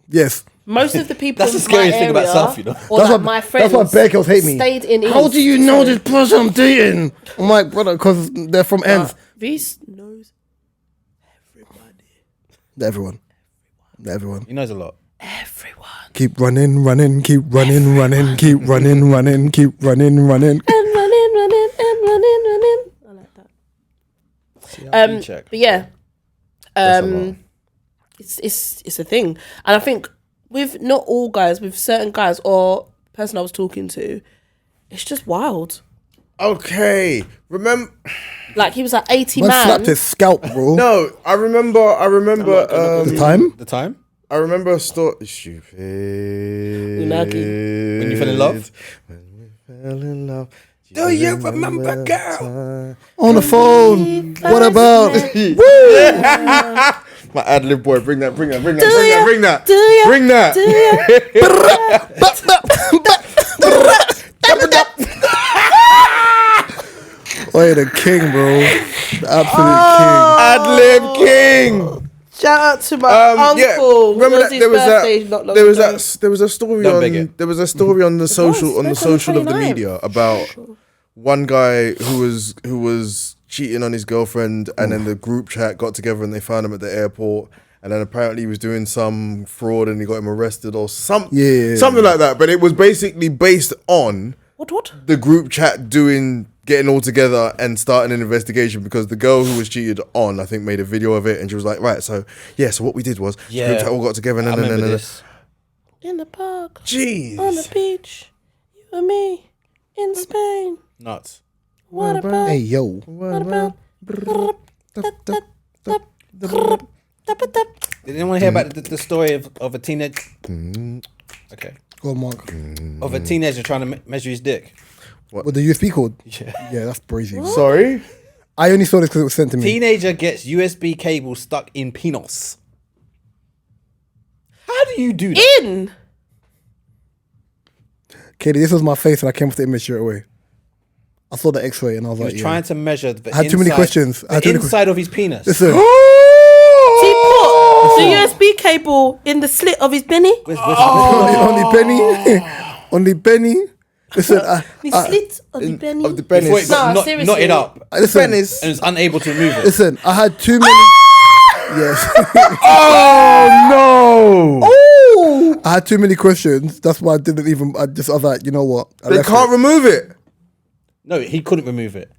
yes. most of the people. That's the in scariest my thing about area, South, you know. Or That's like why- my friends. that's why bear girls hate me. Stayed in. How East, do you know so- this person I'm dating? I'm like, brother, because they're from ends. Reese knows everybody. Everyone. He knows a lot. Everyone. Keep running, keep running, keep running, keep running. And running. I like that. CRB check. But yeah, That's a lot. it's a thing, and I think with not all guys, with certain guys or person I was talking to, it's just wild. Okay. Remember? Like he was like 80 Man man. slapped his scalp, bro. No, I remember. The time? The time? I remember a story. Stupid. Unagi. When you fell in love? When we fell in love. Do you remember, girl? On the phone. What about? My ad lib boy, bring that. Do ya? Do ya? Bring that. Do Oh, the king, bro. The absolute Ad lib king. Shout out to my uncle. Remember that His birthday not long there was ago. that there was a story Don't beg it. there was a story on the social on the back on the social of the 29th. media about one guy who was cheating on his girlfriend, and then the group chat got together and they found him at the airport, and then apparently he was doing some fraud and he got him arrested or something like that. But it was basically based on What? the group chat getting all together and starting an investigation, because the girl who was cheated on, I think, made a video of it, and she was like, right, so what we did was the group chat all got together and I remember this. In the park. Jeez. On the beach. You and me. In Spain. Nuts. What about? Hey, yo. What about? Did anyone hear about the story of a teenage? Okay. Go on, Mark. Of a teenager trying to measure his dick. What, the USB code? Yeah. Yeah, that's crazy. Sorry? I only saw this because it was sent to me. Teenager gets USB cable stuck in penis. How do you do that? In. Katie, this was my face and I came off the image straight away. I saw the x-ray and I was He was like, trying to measure the I had too many inside- questions. I had The too many inside of his penis. Listen, He put the USB cable in the slit of his penny. only penny. Only penny. Listen, The slit of the penny. Of the Before penis. it got No, seriously. knotted up listen, Penis. and was unable to remove it. listen, I had too many. Yes. Oh no! I had too many questions. That's why I was like, you know what? I They left can't it. remove it. No, he couldn't remove it.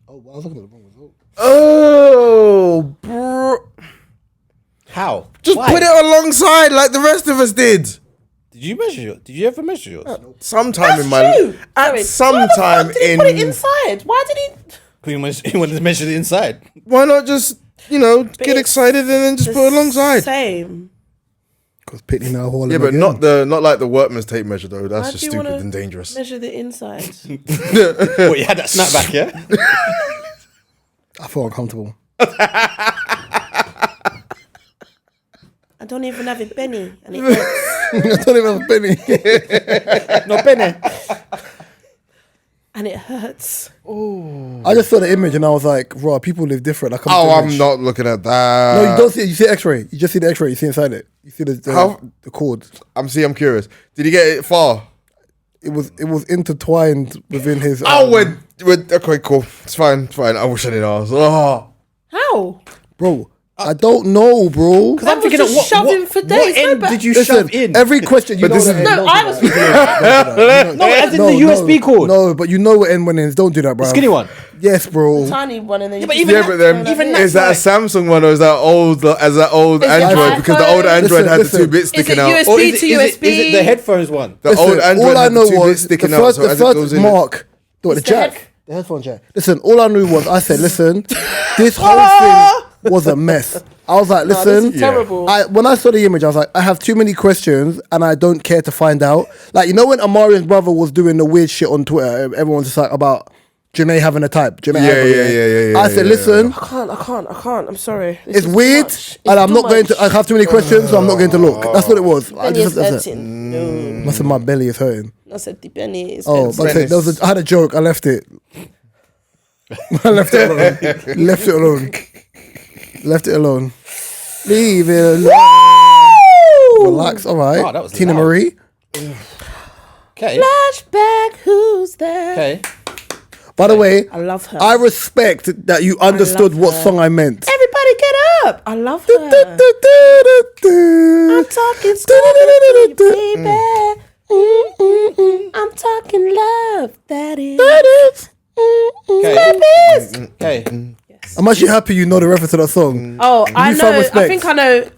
Oh, I was looking at the wrong result. Oh, bro. How? Just Why? put it alongside like the rest of us did. Did you measure yours? Did you ever measure yours? Sometime in my True. at Sorry. some Why the time fuck did he put it inside? Why did he? He wanted to measure the inside. Why not just get it's excited and then just put it alongside? Same. Because Pitney now hauling Yeah, but again. not like the workman's tape measure though. That's Why just do you stupid wanna and dangerous. Measure the inside. What, you had that snapback, yeah? I feel uncomfortable. I don't even have a penny, and it hurts. I don't even have a penny. No penny. And it hurts. I just saw the image and I was like, bro, people live different. I come Oh, to the I'm image. not looking at that. No, you don't see it. You see X-ray. You just see the X-ray. You see inside it. You see How- the cord. I'm curious. Did he get it far? It was intertwined within his. Oh, we're okay, cool. It's fine. I wish I didn't ask. Oh, How? Bro, I don't know, bro. Because I'm was thinking of just shoving for days. What end No, but- did you Listen, shove in? every question you But know. this the is- end. No, Don't I do was- that. Don't do that. No, as in the USB cord. No, but you know what end when ends. Don't do that, bro. The skinny one. Yes, bro. Tiny one, and then you but just- even Yeah, that- but then even is that that's a Samsung one or is that old Is it Android? iPhone? Because the old Android had the Listen. 2 bits Is sticking it out. USB Or is to it, USB? is it the headphones one? The old Android all I had know the 2 bits was the sticking out. So as it goes first in, mark. The It's the jack. head- The headphone jack. Listen, all I knew was I said, listen, this whole thing was a mess. I was like, No, listen, this is terrible. when I saw the image, I was like, I have too many questions and I don't care to find out. Like, you know when Amarian's brother was doing the weird shit on Twitter, everyone's just like about Janae having a type. Janae having yeah, I said, listen, I can't. I'm sorry. This it's is too weird much. and It's I'm too not going much. to, I have too many questions, so I'm not going to look. That's what it was. I Benny is just, hurting. No, I said, my belly is hurting. I said the Benny is Oh, hurting. but I said, I had a joke. I left it. I left it alone. Left it alone. Left it alone. Leave it alone. Relax. All right. Oh, that was Tina loud. Marie. Okay. Flashback, who's there? Okay. By the way, I love her. I respect that you understood love what her. song I meant. Everybody get up. I love her. I'm talking baby. I'm talking love. That is. Okay. Okay. I'm actually happy you know the reference to that song. Oh, I You found know. I respect. think I know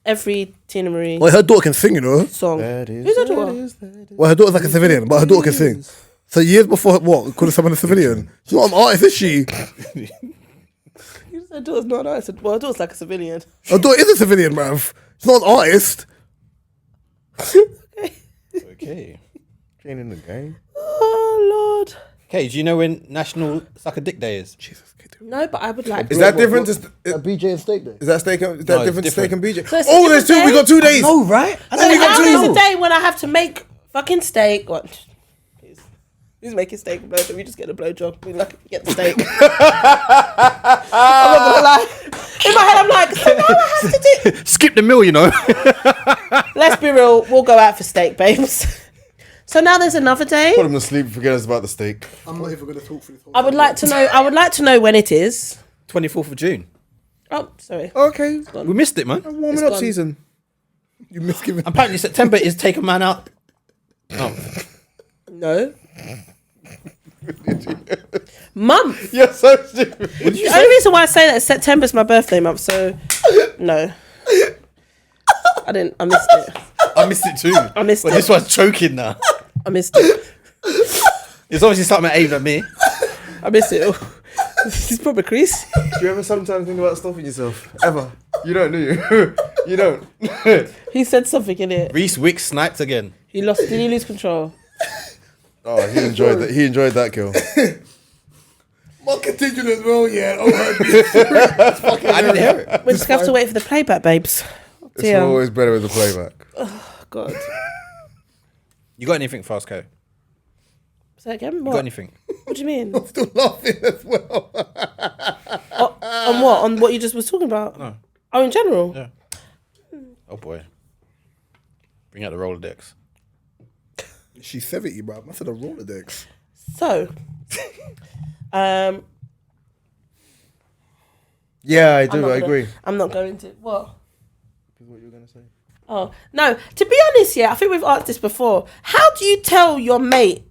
every Tina Marie Well, her daughter can sing, you know. song. Who's her daughter? Well, her daughter's like a civilian, but her daughter can sing. So years before, what? Could have someone a civilian? She's not an artist, is she? Her daughter's not an artist. Well, her daughter's like a civilian. Her daughter is a civilian, bruv. She's not an artist. Okay. Training the game. Oh Lord. Okay. Do you know when National Suck a Dick Day is? Jesus. No, but I would like. Is that different? BJ and Steak Day. Is that steak? Is that No, it's different to steak different. and BJ? So it's a Oh, there's different 2. We day? got 2 days. No, right? I So know you now got there's two. a day when I have to make fucking steak. What? Please. Who's making steak and blowjob? We just get a blowjob. We lucky to get the steak. I'm not gonna lie. In my head, I'm like, so now I have to do. Skip the meal, you know. Let's be real. We'll go out for steak, babes. So now there's another day. Put him to sleep. Forget us about the steak. I'm not even going to talk for this whole I would like to know. I would like to know when it is. 24th of June. Oh, sorry. Okay. We missed it, man. Warming up gone. season. You misgiving. Apparently September is Take a Man Out. Oh. No. Month. You're so stupid. The only reason why I say that is September's my birthday month, so no. I didn't. I missed it. I missed it too. I missed But it. this one's choking now. I missed it. It's obviously something aimed at me. I missed it. He's probably Chris. Do you ever sometimes think about stopping yourself? Ever? You don't, do you? You don't. He said something in it. Reese Wick sniped again. He lost. Did he lose control? Oh, he enjoyed that. He enjoyed that kill. What continued as well, yeah. Oh, I didn't hear it. We just have to wait for the playback, babes. It's Dear. always better with the playback. God. You got anything for us, Co? Say again. You got What? anything? What do you mean? I'm still laughing as well. On what? On what you just was talking about? No. Oh, in general. Yeah. Oh boy. Bring out the Rolodex. She's 70, bro. I said a Rolodex. So, Yeah, I I'm do. not I gonna- agree. I'm not going to what. What you were gonna say? Oh no! To be honest, yeah, I think we've asked this before. How do you tell your mate?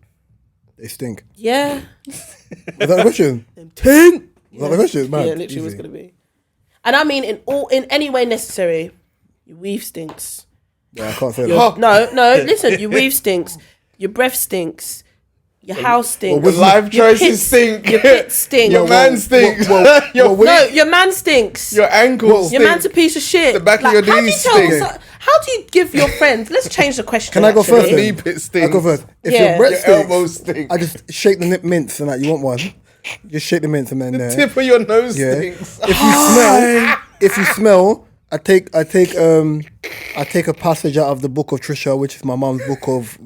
They stink. Yeah. Was that the question? Ten. Was that the question? Man, Yeah, literally was easy. gonna be. And I mean, in any way necessary, your weave stinks. Yeah, I can't say Your, that. no, listen, your weave stinks. Your breath stinks. Your house stinks. Your life Your choices pits- stink. Your pits stink. Your man stinks. Your No, your man stinks. your ankles Your stink. man's a piece of shit. The back of your how do you knees tell stink. how do you give your friends? Let's change the question. Can I go actually. first? Knee pit stinks. I go first. If Yeah. your breath Your stinks, elbows stink. I just shake the nip mints and that. You want one? Just shake the mints and then there. Tip of your nose Yeah. stinks. If you smell, I take a passage out of the book of Trisha, which is my mum's book of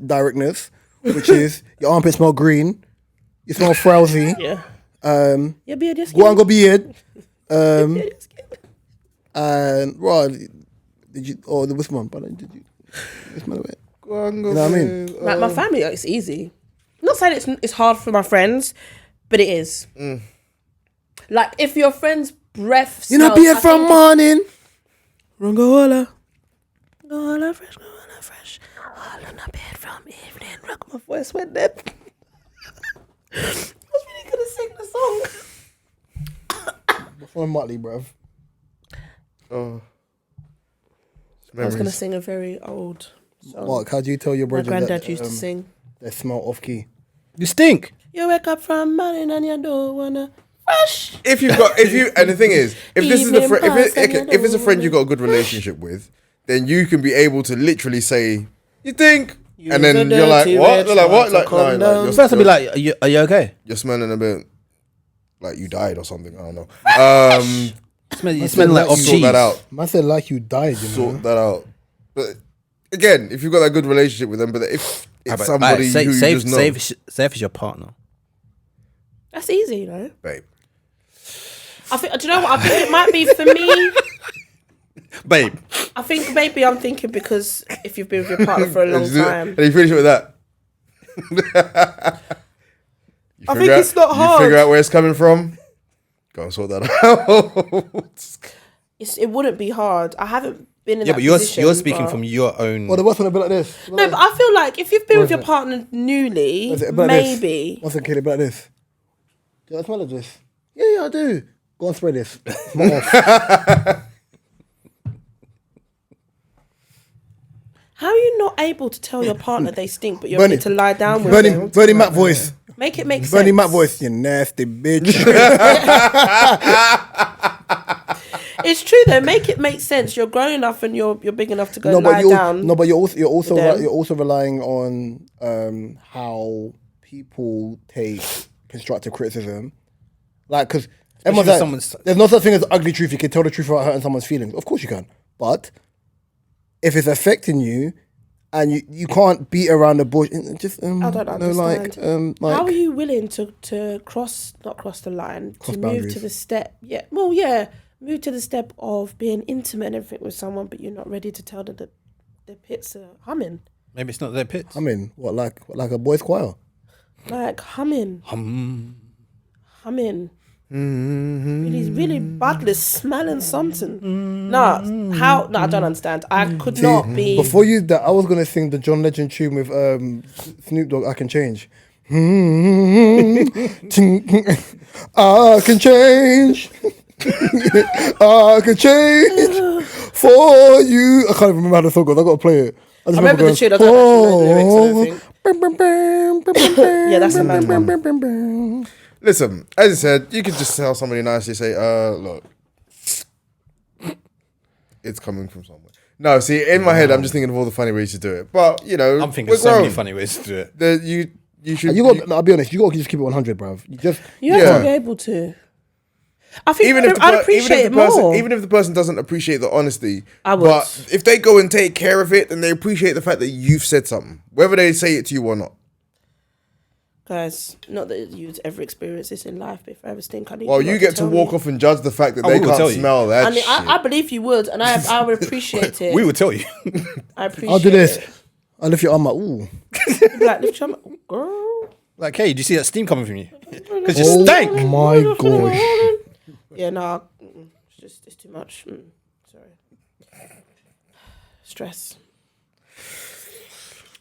directness, which is your armpit smell green, you smell frowsy. Yeah. Your beard, your Go and skin. go beard. Your beard, your skin. And right, did you? Oh, the whisk one, but did you smell it? You know what I mean? Like my family, it's easy. I'm not saying it's hard for my friends, but it is. Like if your friends breath You know, smells. beard from morning. Rungola fresh. All in a bed from evening. Look, my voice went dead. I was really gonna sing the song. From Motley, bruv. Oh. I was gonna sing a very old song. Mark, how do you tell your My brother granddad that used to sing. they smell off key? You stink. You wake up from morning and you don't wanna fresh. And the thing is, if this is the Evening friend, pass and if it's a you friend you got a good relationship with, then you can be able to literally say, "You think," and then you're like, "What?" They're like, "What?" Like, no, like, First, I'll be like, are you okay? you're smelling a bit like you died or something. I don't know. You smell like off Sort cheese. that out. Man said like you died, you know. Sort that out. But again, if you've got that good relationship with them, but if it's somebody who you just know, say if it's your partner. That's easy, you know. babe. I think. Do you know what? I think it might be for me. Babe. I think maybe I'm thinking because if you've been with your partner for a long time. And you finish it with that. I think it's not hard. You figure out where it's coming from. Go and sort that out. It wouldn't be hard. I haven't been in that But position. you're speaking from your own. Well, the worst one would be like this. No, but I feel like if you've been with your partner newly, maybe. What's it, kid? About this. Do you smell of this? Yeah, I do. Go and spray this. Smell off. How are you not able to tell your partner they stink, but you're able to lie down with them? Bernie Mac voice. Make it make sense. Bernie Mac voice. You nasty bitch. It's true though. Make it make sense. You're grown enough and you're big enough to go lie down. No, but you're also them. you're also relying on how people take constructive criticism. Like, because there's no such thing as ugly truth. You can tell the truth without hurting someone's feelings. Of course you can, but if it's affecting you, and you can't beat around the bush, just I don't understand. like how are you willing to not cross the line, to boundaries. move to the step? Move to the step of being intimate and everything with someone, but you're not ready to tell them that the pits are humming. Maybe it's not their pits. I mean, what like a boys' choir? Like humming. Mm-hmm. Really badly smelling something. I don't understand. I could not be. Before you that, I was gonna sing the John Legend tune with Snoop Dogg. I can change. I can change. I can change for you. I can't even remember how the song goes. I gotta play it. I remember the tune. I don't actually know the lyrics. Yeah, that's a mad one. Listen, as I said, you could just tell somebody nicely, say, look, it's coming from somewhere. No, see, in my head, I'm just thinking of all the funny ways to do it. But, you know, I'm thinking of so many funny ways to do it. You should. I'll be honest. You got to just keep it 100, bruv. You have to be able to. I think I'd appreciate it more. Even if the person doesn't appreciate the honesty, I would. But if they go and take care of it, then they appreciate the fact that you've said something, whether they say it to you or not. Guys, not that you'd ever experience this in life, but if I ever stink, I need you get to walk off and judge the fact that they can't smell that. And I believe you would, and I would appreciate it. We would tell you. I appreciate I'll do this. it. I'll lift your arm like, ooh. You'd be like, lift your arm, girl. Like, hey, do you see that steam coming from you? Because you stank. Oh my gosh. Yeah, no, it's too much. Sorry. Stress.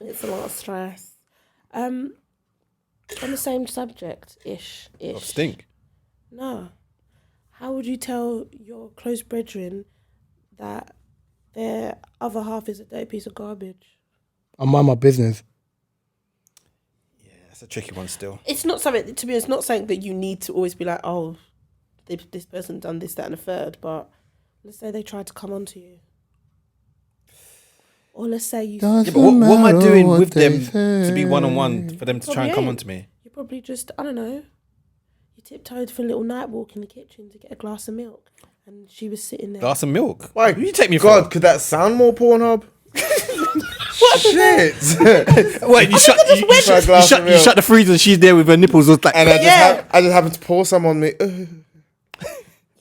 It's a lot of stress. On the same subject-ish. Of stink. No. How would you tell your close brethren that their other half is a dirty piece of garbage? I mind my business. Yeah, it's a tricky one still. It's not something, to me, it's not something that you need to always be like, oh, this person done this, that, and a third, but let's say they tried to come on to you. Or let's say you... Yeah, but what am I doing with them to be one-on-one for them to try and come on to me? You probably just, I don't know, you tiptoed for a little night walk in the kitchen to get a glass of milk, and she was sitting there. Glass of milk? Why? Who you take me God, for? could that sound more Pornhub? Shit. Wait, you shut the freezer and she's there with her nipples. And I just happened to pour some on me.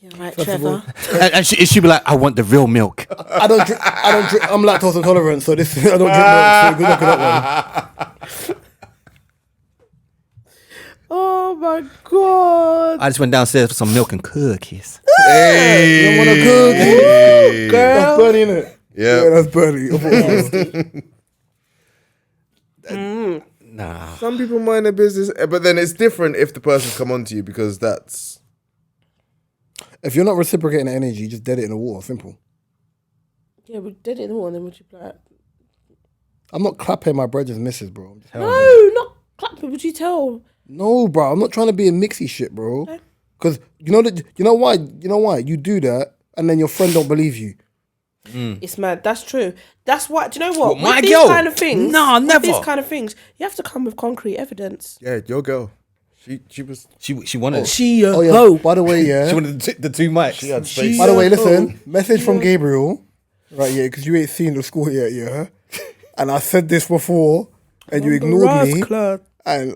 You're right, Trevor. And she'd be like, I want the real milk. I don't drink. I'm lactose intolerant, so this I don't drink milk. So good luck with that one. Oh my God. I just went downstairs for some milk and cookies. Hey, You don't wanna cook? Hey. That's Bernie, innit? Yeah. Yeah, that's Bernie. I thought- Nah. Some people mind their business, but then it's different if the person's come on to you because that's If you're not reciprocating the energy, just dead it in the water. Simple. Yeah, we did it in the morning. Would you play? I'm not clapping my brother's missus, bro. No, not clapping. Would you tell? No, bro. I'm not trying to be a mixy shit, bro. Okay. Because you know why? You know why? You do that, and then your friend don't believe you. It's mad. That's true. That's why. Do you know what? What, my with these girl? kind of things. Nah, with never. These kind of things, you have to come with concrete evidence. yeah, your girl. She was She wanted. She Oh yeah. By the way, yeah. She wanted the two mics. she had space. By the way, listen. Message from Gabriel. Right, yeah, because you ain't seen the school yet, yeah. And I said this before, and you ignored me. And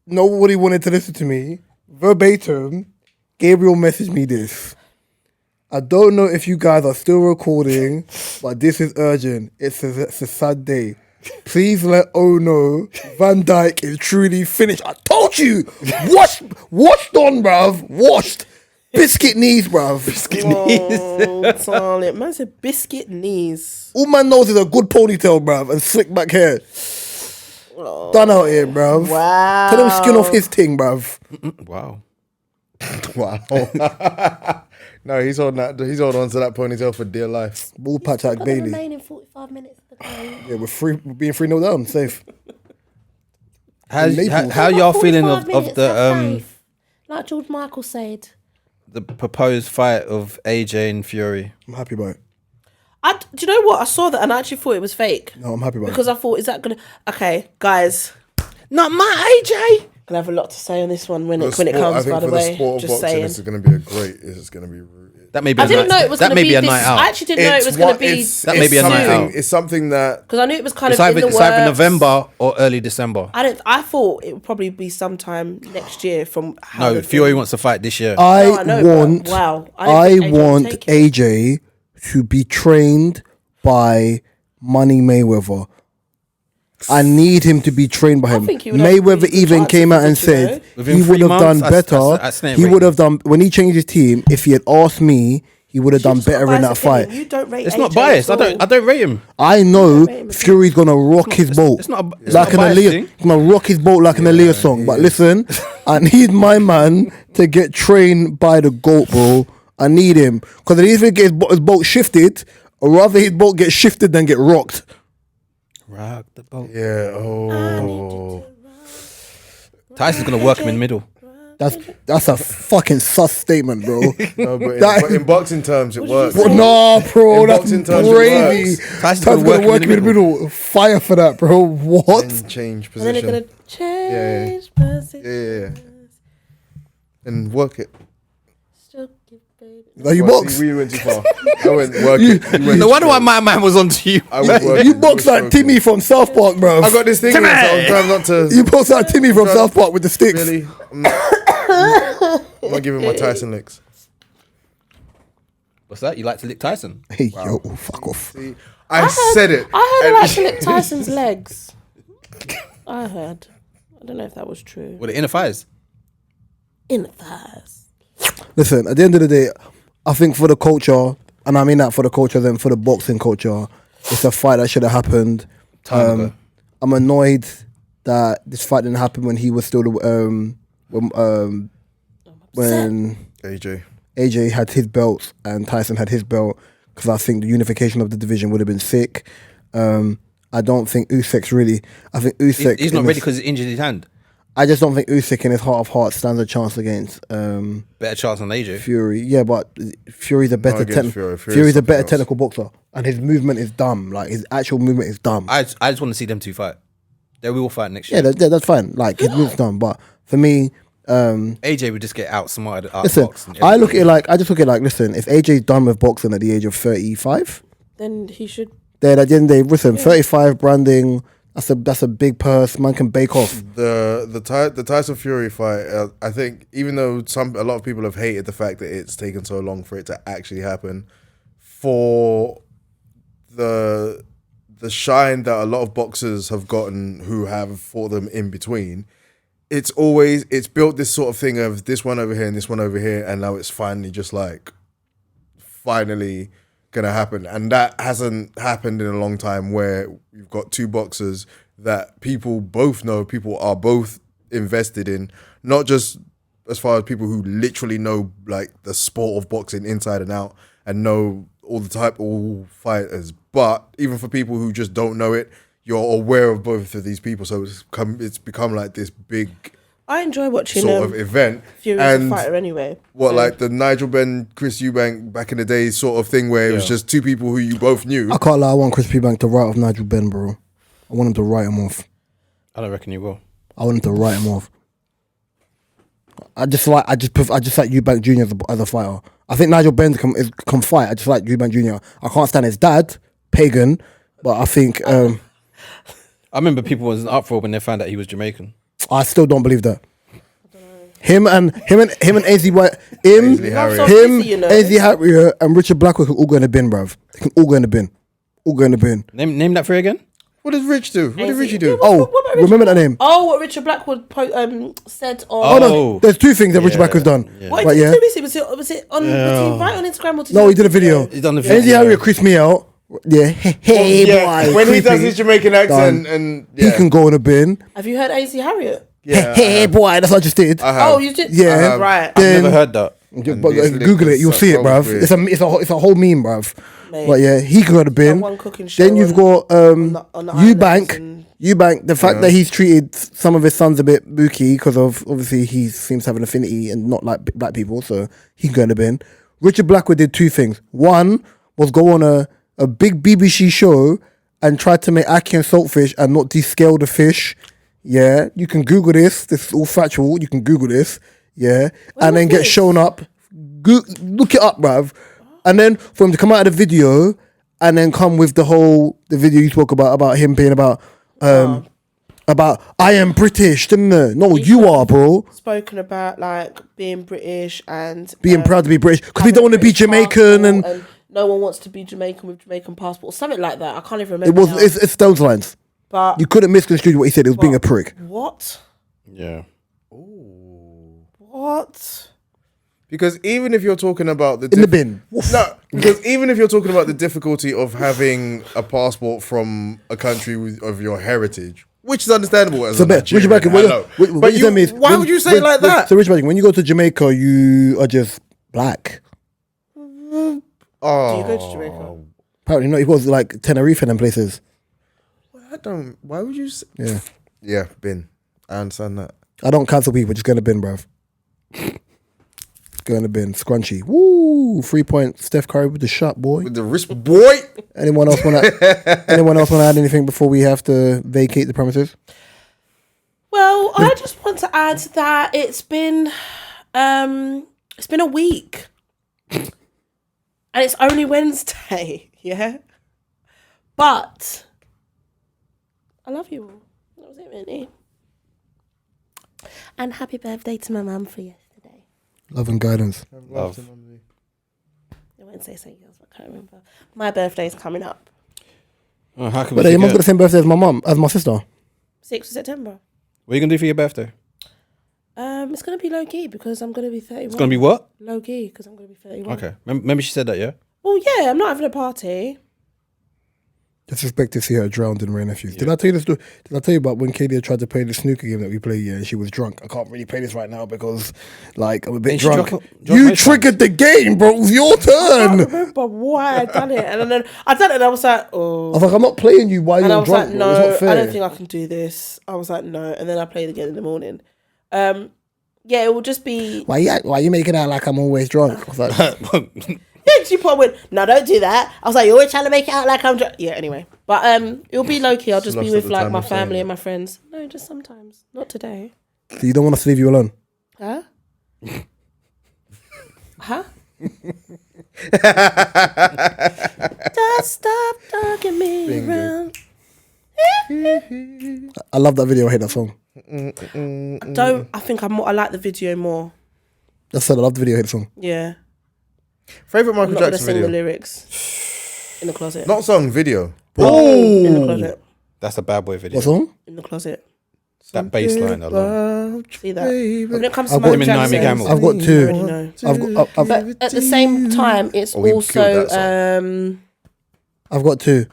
nobody wanted to listen to me. Verbatim, Gabriel messaged me this. I don't know if you guys are still recording, but this is urgent. It's a sad day. Please let O know Van Dijk is truly finished. I told you! Washed on, bruv. Washed. Biscuit knees, bruv. Oh, darling. Man said biscuit knees. All man knows is a good ponytail, bruv, and slick back hair. Done out here, bruv. Wow. Tell him skin off his thing, bruv. Wow. Wow. No, he's holding on to that ponytail for dear life. Ball patch like Bailey. remaining 45 minutes of the game. Yeah, we're being 3-0 down, safe. How y'all feeling of the like George Michael said. the proposed fight of AJ and Fury? I'm happy about it. Do you know what? I saw that and I actually thought it was fake. No, I'm happy about Because it. I thought, is that going to... Okay, guys. Not my AJ. Gonna have a lot to say on this one when The it sport- comes, I think by the for way. the sport of Just boxing, saying. this is going to be a great. It's going to be. That may be. I didn't know it was that going to may be be a this. night out. I actually didn't know it was going to be... That may be a night out. It's something that Because I knew it was kind It's of either, in the it's works. either November or early December. I thought it would probably be sometime next year from how No, the Fury thing- wants to fight this year. No, I know, want but wow. I didn't think AJ would want take it. AJ to be trained by Money Mayweather. I need him to be trained by him. think he would have Mayweather pretty good even chances came out of and it, you know? said Within he would 3 have done months, better. that's snake He would rating. have done when he changed his team. If he had asked me, he would have done She's got better a in that biased fight. opinion. You don't rate It's AJ not biased. at all. I don't rate him. I know Wait a minute. Fury's gonna rock his boat. it's not a- it's like not a an biased Aaliyah. thing. He's gonna rock his boat like an Aaliyah song. But listen, I need my man to get trained by the GOAT, bro. I need him because if he gets his boat shifted, or rather his boat gets shifted than get rocked. Rock the boat. yeah. Oh, Tyson's gonna work him in the middle. That's a fucking sus statement, bro. no, but That- in boxing terms, it works. Bro, nah, bro, In that's boxing terms, it crazy. works. Tyson's Tyson's gonna gonna work him in the middle. Fire for that, bro. What? And change And then position. they're going to change Yeah, position. and work it. Still give baby. Like you Well, box. see, we went too far. I went work it. You went No wonder why straight. my man was on to you. I was working. You box It was like so Timmy cool. from South Park, bro. I got this thing, in, so I'm trying not to. You box like Timmy from South Park with the sticks. Really? I'm not giving my Tyson licks. What's that? You like to lick Tyson? Hey, yo, fuck off. See, I said it. I heard I like to lick Tyson's legs. I heard. I don't know if that was true. With the inner thighs? In the thighs. Listen, at the end of the day, I think for the culture, and I mean that for the culture, then for the boxing culture, it's a fight that should have happened. Time ago. I'm annoyed that this fight didn't happen when he was still when AJ had his belt and Tyson had his belt, because I think the unification of the division would have been sick. I don't think Usyk's really. I think Usyk. He's not ready because he injured his hand. I just don't think Usyk in his heart of hearts stands a chance against Better chance than AJ. Fury. Yeah, but Fury's a better against Fury. Fury's Fury's a something better else. technical boxer, and his movement is dumb. Like his actual movement is dumb. I just want to see them two fight. They will fight next year. Yeah, that's fine. Like his movement's dumb, but for me, AJ would just get outsmarted. listen, I look at it like listen, if AJ's done with boxing at the age of 35, Then he should. then at the end of the day, listen, 35 branding, that's a big purse. Man can bake off. The Tyson Fury fight. I think even though a lot of people have hated the fact that it's taken so long for it to actually happen, for the shine that a lot of boxers have gotten who have fought them in between, it's built this sort of thing of this one over here and this one over here, and now it's finally just like finally gonna happen, and that hasn't happened in a long time. Where you've got two boxers that people both know, people are both invested in, not just as far as people who literally know like the sport of boxing inside and out and know all fighters, but even for people who just don't know it, you're aware of both of these people. So it's become like this big. I enjoy watching sort of event. Fury and fighter anyway. Like the Nigel Benn, Chris Eubank back in the day sort of thing where it was just two people who you both knew. I can't lie, I want Chris Eubank to write off Nigel Benn, bro. I want him to write him off. I don't reckon you will. I want him to write him off. I just like Eubank Jr. as a fighter. I think Nigel Benn can fight. I just like Eubank Jr. I can't stand his dad, pagan, but I think I remember people was in an uproar when they found out he was Jamaican. I still don't believe that. Him and AZ White, AZ Harrier and Richard Blackwell can all go in the bin, bruv. They can all go in the bin. All go in the bin. Name that three again. What does Rich do? What did Richie do? Oh, remember that name? Oh, what Richard Blackwood said on. Oh no, there's two things that Richard Blackwood's done. Yeah. What did he do? Was it on? Was he right on Instagram or? No, he did a video. He's done the video. AZ Harrier creased me out. Yeah, hey boy. When he does his Jamaican accent and he can go in a bin. Have you heard AZ Harriet? Yeah, hey boy, that's what I just did. Oh, you did? Yeah, right. I've never heard that. Google it, you'll see it, bruv. It's a whole meme, bruv. Mate. But yeah, he can go to the bin. Then you've got on the Eubank. The fact that he's treated some of his sons a bit booky because of obviously he seems to have an affinity and not like black people, so he can go in the bin. Richard Blackwood did two things. One was go on a big BBC show and try to make ackee and saltfish and not descale the fish. Yeah, you can Google this. This is all factual. You can Google this. Yeah, and then get shown up. Look it up, bruv. And then for him to come out of the video and then come with the video you spoke about him being about I am British, didn't it? No, you are, bro. Spoken about like being British and being proud to be British because we don't want to be Jamaican and no one wants to be Jamaican with Jamaican passport, something like that. I can't even remember. It's those lines. But you couldn't misconstrue what he said. It was being a prick. What? Yeah. Ooh. What? Because even if you're talking about the bin. No, because even if you're talking about the difficulty of having a passport from a country of your heritage, which is understandable as a Nigerian, why would you say it like that? So, Richard, when you go to Jamaica, you are just black. Do you go to Jamaica? Apparently not. He goes like Tenerife and them places. Why would you say? Yeah, bin. I understand that. I don't cancel people. Just go in the bin, bruv. Go in the bin. Scrunchy. Woo! 3 point. Steph Curry with the shot, boy. With the wrist, boy. Anyone else want to add anything before we have to vacate the premises? Well, I just want to add that it's been a week, and it's only Wednesday. Yeah, but I love you all. That was it, really. And happy birthday to my mum for yesterday. Love and guidance. Love. I won't say something else, I can't remember. My birthday's coming up. Oh, how can but your mum got the same birthday as my mum, as my sister. 6th of September. What are you going to do for your birthday? It's going to be low-key because I'm going to be 31. It's going to be what? Low-key because I'm going to be 31. Okay. Remember she said that, yeah? Well, yeah, I'm not having a party. Disrespect to see her drowned in Ray Nephews. Yeah. Did I tell you this? Did I tell you about when Katie tried to play the snooker game that we play? Yeah, and she was drunk. I can't really play this right now because, like, I'm a bit drunk. You triggered the game, bro. It was your turn. I can't remember why I done it, and then I done it, and I was like, oh. I was like, I'm not playing you while you're drunk. And I was like, no, it's not fair. I don't think I can do this. I was like, no, and then I played again in the morning. Yeah, it will just be. Why you making out like I'm always drunk? I was like. Yeah, she probably went, no, don't do that. I was like, you're always trying to make it out like I'm drunk. Yeah, anyway. But it'll be low-key. I'll just be with like my family and my friends. No, just sometimes. Not today. So you don't want us to leave you alone? Huh? Huh? Just stop talking me around. I love that video. I hate that song. I think I like the video more. That's said, I love the video. I hate the song. Yeah. Favorite Michael Jackson video? Sing the lyrics in the closet. Not song, video. Oh, in the closet. That's a bad boy video. What song? In the closet. That bass line alone. See that? When it comes to I've got Michael Eminem, Jackson, Gamble. I've got I two. already know. I've But at the same time, it's Oh, he killed also. that I've got two.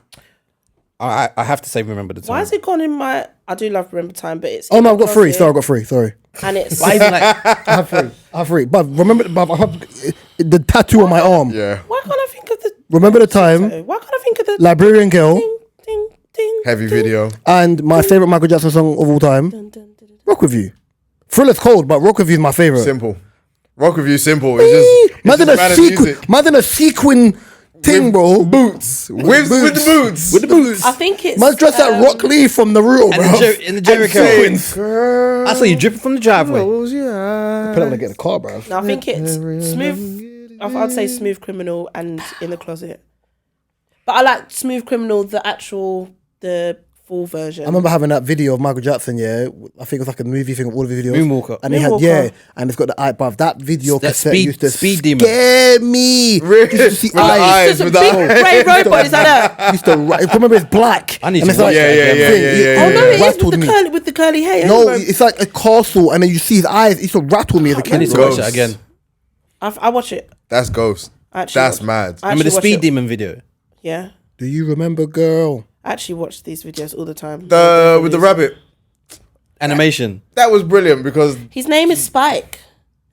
I have to say, remember the time. Why has it gone in my? I do love Remember Time, but it's. Oh in no, the I've got three. closet, Sorry, I've got three. Sorry. And it's. Why is it like, I have three. But remember, but I have the tattoo on my arm. Yeah. Why can't I think of the? Remember the time, Why can't I think of the? Librarian Girl, Ding, ding, ding, Heavy ding, video. and my favorite Michael Jackson song of all time, dun, dun, dun, dun. Rock With You. Thriller's cold, but Rock With You is my favorite. Simple. Rock with you, simple. It's just. Man It's did just a random sequin. music. Man did a sequin thing, bro. Boots. With the boots. With the boots. I think it's. Man's dressed like Rock Lee from Naruto, and bro. in the Jericho. Girl. I saw you dripping from the driveway. Close your eyes. Put it on to get in the car, bro. No, I think it's Smooth. I'd say Smooth Criminal and In the Closet. But I like Smooth Criminal, the full version. I remember having that video of Michael Jackson, yeah. I think it was like a movie thing of all the videos. Moonwalker. And he had, Moonwalker. yeah, and it's got the eye, bruv. That video That cassette speed- used to speed demon. scare me. Really? Used to see With the eyes, Just a with big the grey robot, is that that? Used to, remember it's black. I need and to it's watch like, that Yeah, again. yeah. Oh no, it is rattled with me. the curly hair. No, Remember? it's like a castle, and then you see his eyes. It used to rattle me as a I kid. need to bro. watch that again. I watch it. That's Ghost. Actually That's watch- mad. I Remember the actually watch Speed it. Demon video? Yeah, Do you remember, girl? I actually watch these videos all the time. With the rabbit. Animation. That was brilliant because His name is Spike,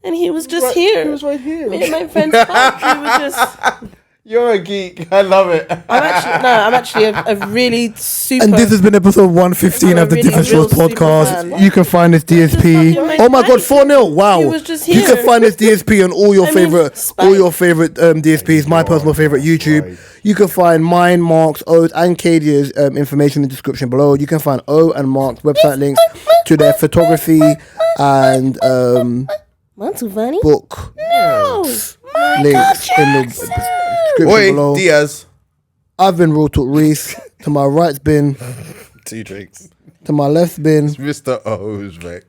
and he was just here. He was right here. Me and my friend Spike, we were just. You're a geek. I love it. I'm actually a really super. And this has been episode 115 I'm of the a really Different real Shows super podcast. fan. You can find this DSP. fucking Oh my god, mate. 4-0. Wow. He was just You can here. find this DSP on all your I mean, favorite Spike. DSPs, my personal favorite YouTube. You can find mine, Mark's, O's, and Kadia's information in the description below. You can find O and Mark's website links to their photography and Not too funny. book links in the description Oi, below. Diaz. I've been Real Talk Reese. To my right's been, 2 drinks. to my left's been. Mr. O's Rex.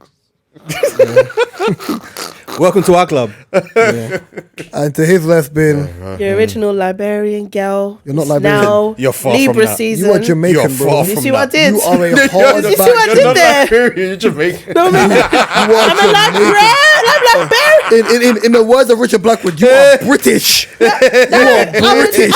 Welcome to our club. And to his left's been. Your original Liberian gal. You're not is Liberian. Now You're far Libra from that. season. You are Jamaican, You're bro. far You from see what I that. did? You are a You see what I hard did there? You're Jamaican. No, man. I'm a Liberian. I'm Liberian. In the words of Richard Blackwood, you are British. You are British.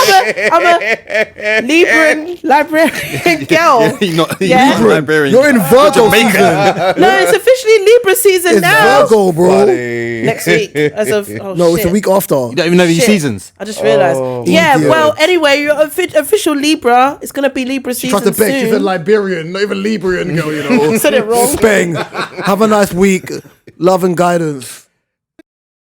I'm a Liberian gal. You're not, Yeah. you're not Liberian. You're in Virgo season. No, it's officially Libra season It's now. Virgo, bro. Next week, as of No, it's a week after. You don't even know your Shit. seasons. I just realised. Yeah, Idiot. well, anyway, you're official Libra. It's gonna be Libra She season tried to beg. She's a soon. Liberian, not even Librian girl, you know. Said it wrong. Speng. Have a nice week. Love and guidance.